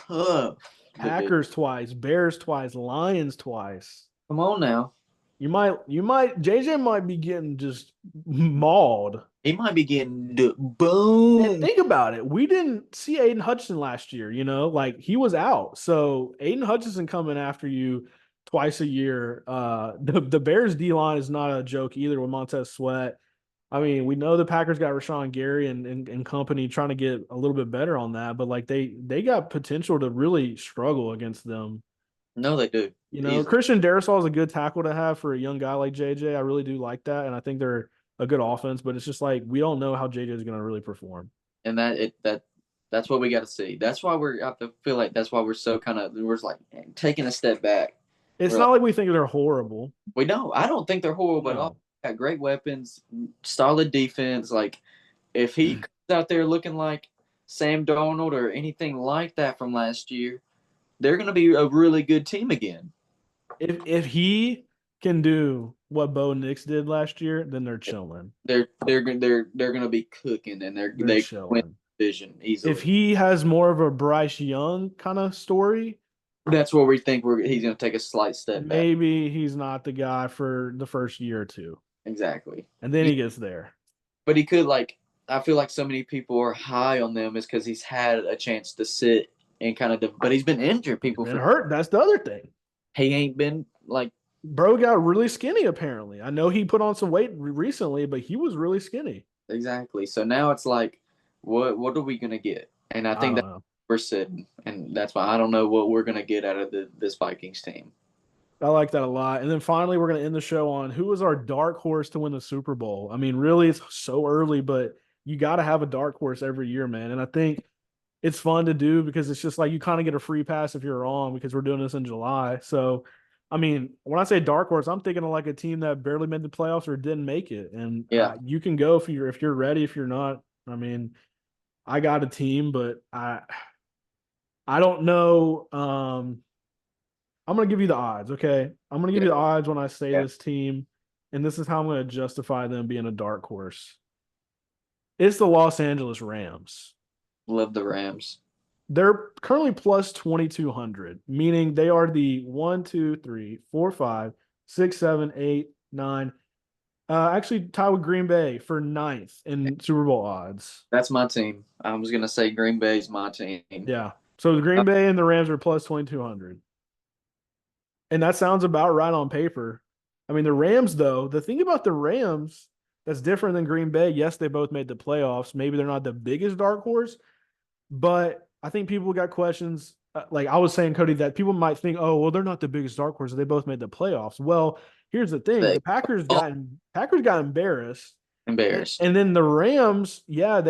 tough. Packers twice, Bears twice, Lions twice. Come on now. JJ might be getting just mauled. He might be getting And boom. think about it. We didn't see Aiden Hutchinson last year, like he was out. So Aiden Hutchinson coming after you twice a year. The Bears D line is not a joke either with Montez Sweat. I mean, we know the Packers got Rashawn Gary and company trying to get a little bit better on that, but like they got potential to really struggle against them. No, they do. You know, Christian Darrisaw is a good tackle to have for a young guy like JJ. I really do like that, and I think they're a good offense. But it's just like we don't know how JJ is going to really perform. And that's what we got to see. That's why I feel like that's why we're so we're like taking a step back. It's not like we think they're horrible. We don't. I don't think they're horrible at all. Got great weapons, solid defense. Like if he comes out there looking like Sam Darnold or anything like that from last year, they're going to be a really good team again. If he can do what Bo Nix did last year, then they're chilling. They're going to be cooking, and they win division easily. If he has more of a Bryce Young kind of story, that's where we think he's going to take a slight step back. Maybe he's not the guy for the first year or two. Exactly. And then he gets there. But he could, I feel like so many people are high on them is because he's had a chance to sit and but he's been injured. People been hurt. That's the other thing. He ain't been bro got really skinny apparently. I know he put on some weight recently, but he was really skinny. Exactly. So now it's like, what are we gonna get? And I think that we're sitting, and that's why I don't know what we're gonna get out of this Vikings team. I like that a lot. And then finally, we're gonna end the show on who is our dark horse to win the Super Bowl. I mean, really, it's so early, but you got to have a dark horse every year, man. And I think it's fun to do because it's just like you kind of get a free pass if you're wrong because we're doing this in July. So, I mean, when I say dark horse, I'm thinking of like a team that barely made the playoffs or didn't make it. And you can go if you're ready. If you're not, I mean, I got a team, but I don't know. I'm going to give you the odds, okay? I'm going to give you the odds when I say this team, and this is how I'm going to justify them being a dark horse. It's the Los Angeles Rams. Love the Rams. They're currently plus 2,200, meaning they are the 1, 2, 3, 4, 5, 6, 7, 8, 9. Actually tied with Green Bay for 9th in Super Bowl odds. That's my team. I was going to say Green Bay's my team. Yeah. So the Green Bay and the Rams are plus 2,200. And that sounds about right on paper. I mean, the Rams, though, the thing about the Rams that's different than Green Bay, yes, they both made the playoffs. Maybe they're not the biggest dark horse, but I think people got questions. Like I was saying, Cody, that people might think, oh, well, they're not the biggest dark horse. They both made the playoffs. Well, here's the thing. The Packers got embarrassed. And then the Rams, yeah,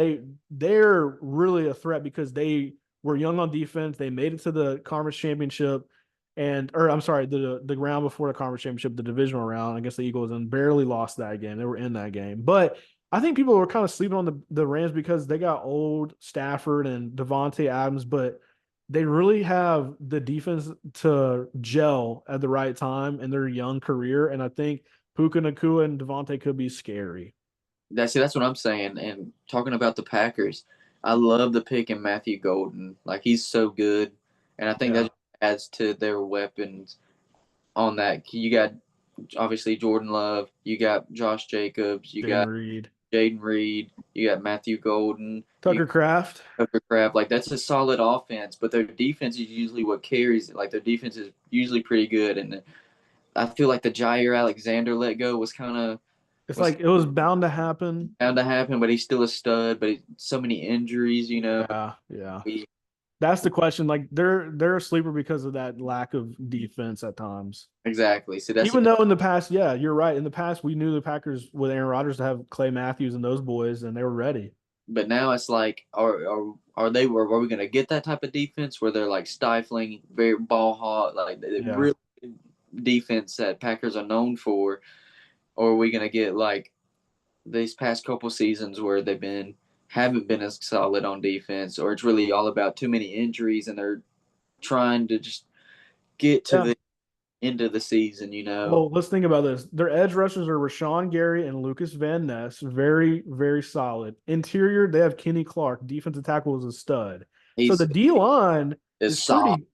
they're really a threat because they were young on defense. They made it to the conference championship. The round before the conference championship, the divisional round against the Eagles, and barely lost that game. They were in that game. But I think people were kind of sleeping on the Rams because they got old Stafford and Devontae Adams, but they really have the defense to gel at the right time in their young career. And I think Puka Nacua and Devontae could be scary. That's what I'm saying. And talking about the Packers, I love the pick in Matthew Golden. Like, he's so good. And I think that adds to their weapons on that. You got, obviously, Jordan Love. You got Josh Jacobs. You got Jaden Reed. You got Matthew Golden. Tucker Kraft. Like, that's a solid offense. But their defense is usually what carries it. Like, their defense is usually pretty good. And I feel like the Jair Alexander let go was kind of – it's like it was bound to happen. But he's still a stud. But so many injuries, you know. Yeah. That's the question. Like they're a sleeper because of that lack of defense at times. Exactly. So that's even though in the past, yeah, you're right. In the past, we knew the Packers with Aaron Rodgers to have Clay Matthews and those boys, and they were ready. But now it's like, are we going to get that type of defense where they're like stifling, very ball hot, like really defense that Packers are known for? Or are we going to get like these past couple seasons where haven't been as solid on defense, or it's really all about too many injuries and they're trying to just get to the end of the season, you know? Well, let's think about this. Their edge rushers are Rashawn Gary and Lucas Van Ness. Very, very solid. Interior, they have Kenny Clark. Defensive tackle is a stud. So the D-line is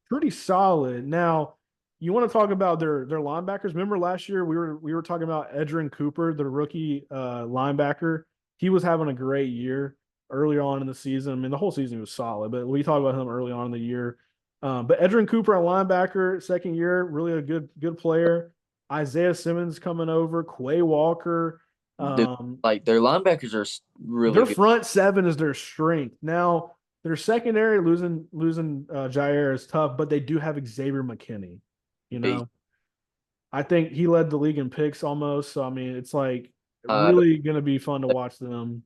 pretty solid. Now, you want to talk about their linebackers. Remember last year we were talking about Edgerrin Cooper, the rookie linebacker. He was having a great year early on in the season. I mean, the whole season was solid, but we talked about him early on in the year. But Edgerrin Cooper, a linebacker, second year, really a good player. Isaiah Simmons coming over, Quay Walker. Like their linebackers are really their good. Front seven is their strength. Now their secondary losing Jair is tough, but they do have Xavier McKinney. You Beast. know, I think he led the league in picks almost. So I mean, it's like Uh, really going to be fun to watch them,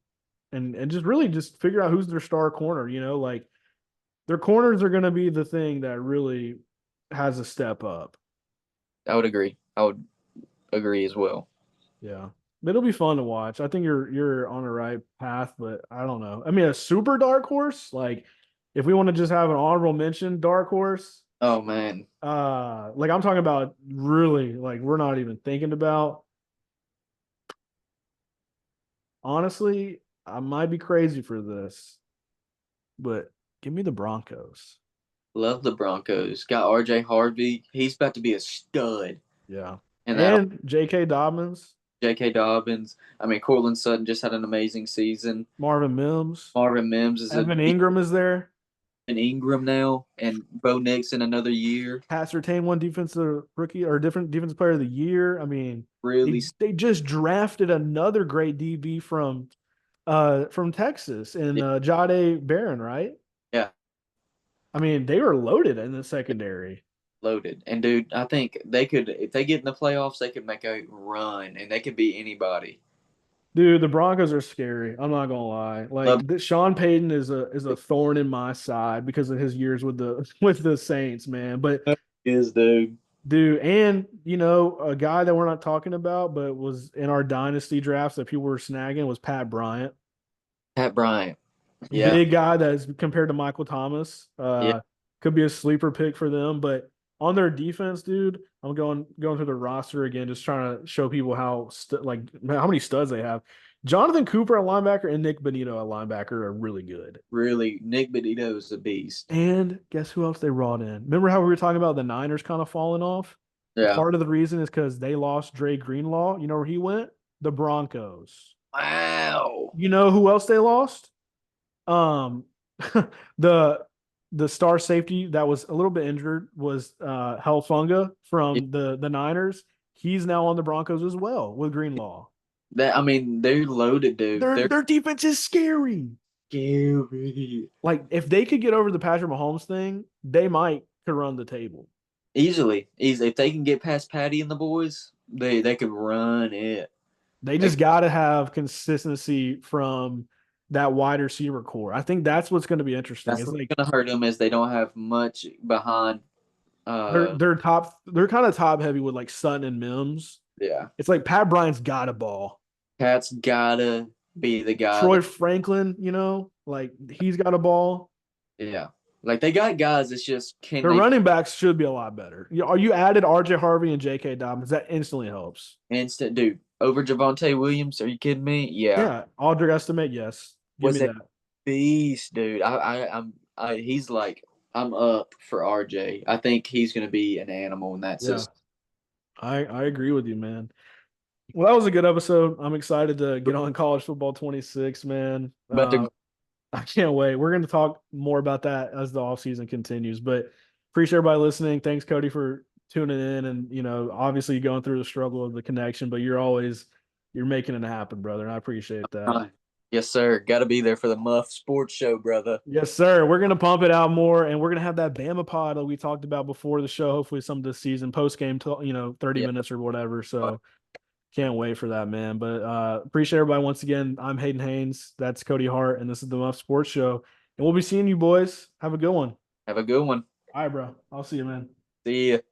and just really just figure out who's their star corner. You know, like their corners are going to be the thing that really has a step up. I would agree. I would agree as well. Yeah. It'll be fun to watch. I think you're on the right path, but I don't know. I mean, a super dark horse, like if we want to just have an honorable mention dark horse, Oh man, like I'm talking about really like we're not even thinking about. Honestly, I might be crazy for this, but give me the Broncos. love the Broncos. Got R.J. Harvey. He's about to be a stud. Yeah. And that And J.K. Dobbins, J.K. Dobbins. I mean, Cortland Sutton just had an amazing season. Marvin Mims, Marvin Mims is a Evan Ingram is there. an Ingram now, and Bo Nix in another year. Pat Surtain won defensive rookie or different defensive player of the year. I mean, Really, they just drafted another great DB from Texas and Jade Barron, right? yeah, I mean, they were loaded in the secondary. loaded. And dude, I think they could, if they get in the playoffs, they could make a run, and they could beat anybody. Dude, the Broncos are scary. I'm not gonna lie. Love Like Sean Payton is a thorn in my side because of his years with the with the Saints, man. But is dude dude, and you know, a guy that we're not talking about, but was in our dynasty drafts that people were snagging was Pat Bryant. Pat Bryant. Yeah, Big guy that is compared to Michael Thomas. yeah, Could be a sleeper pick for them. But on their defense, dude, I'm going through the roster again, just trying to show people like how many studs they have. Jonathan Cooper at linebacker and Nick Benito at linebacker are really good. really. Nick Benito is a beast. And guess who else they brought in? Remember how we were talking about the Niners kind of falling off? Yeah. Part of the reason is because they lost Dre Greenlaw. You know where he went? The Broncos. Wow. You know who else they lost? Um, the the star safety that was a little bit injured was Helfunga from the Niners. He's now on the Broncos as well with Greenlaw. That I mean, they're loaded, dude. Their They're their defense is scary. scary. Like if they could get over the Patrick Mahomes thing, they might could run the table. Easily, easily. If they can get past Patty and the boys, they could run it. They They, just got to have consistency from that wide receiver core. I think that's what's going to be interesting. that's It's what's like gonna hurt them is they don't have much behind. they're kind of top heavy with like Sutton and Mims. Yeah. It's like Pat Bryant's got a ball. Pat's gotta be the guy. Troy Franklin, you know, like he's got a ball. Yeah, like they got guys. It's just can Their they running backs should be a lot better. You added RJ Harvey and J.K. Dobbins. That instantly helps. instant dude over Javonte Williams? Are you kidding me? Yeah, Yeah, Aldrich estimate, yes. Give was me a that. beast, dude. He's like I'm up for RJ. I think he's gonna be an animal in that Yeah, system. I agree with you, man. Well, that was a good episode. I'm excited to get on college football 26, man. But the I can't wait. We're going to talk more about that as the offseason continues. But appreciate everybody listening. Thanks, Cody, for tuning in. And, you know, obviously going through the struggle of the connection, but you're making it happen, brother. And I appreciate that. yes, sir. Got to be there for the Muffed Sports Show, brother. Yes, sir. We're going to pump it out more. And we're going to have that Bama pod that we talked about before the show. Hopefully, some of the season post game, 30 Yeah. minutes or whatever. So, can't wait for that, man. But appreciate everybody once again. I'm Hayden Haynes. That's Cody Hart, and this is the Muff Sports Show. And we'll be seeing you boys. Have a good one. Have a good one. All right, bro. I'll see you, man. See ya.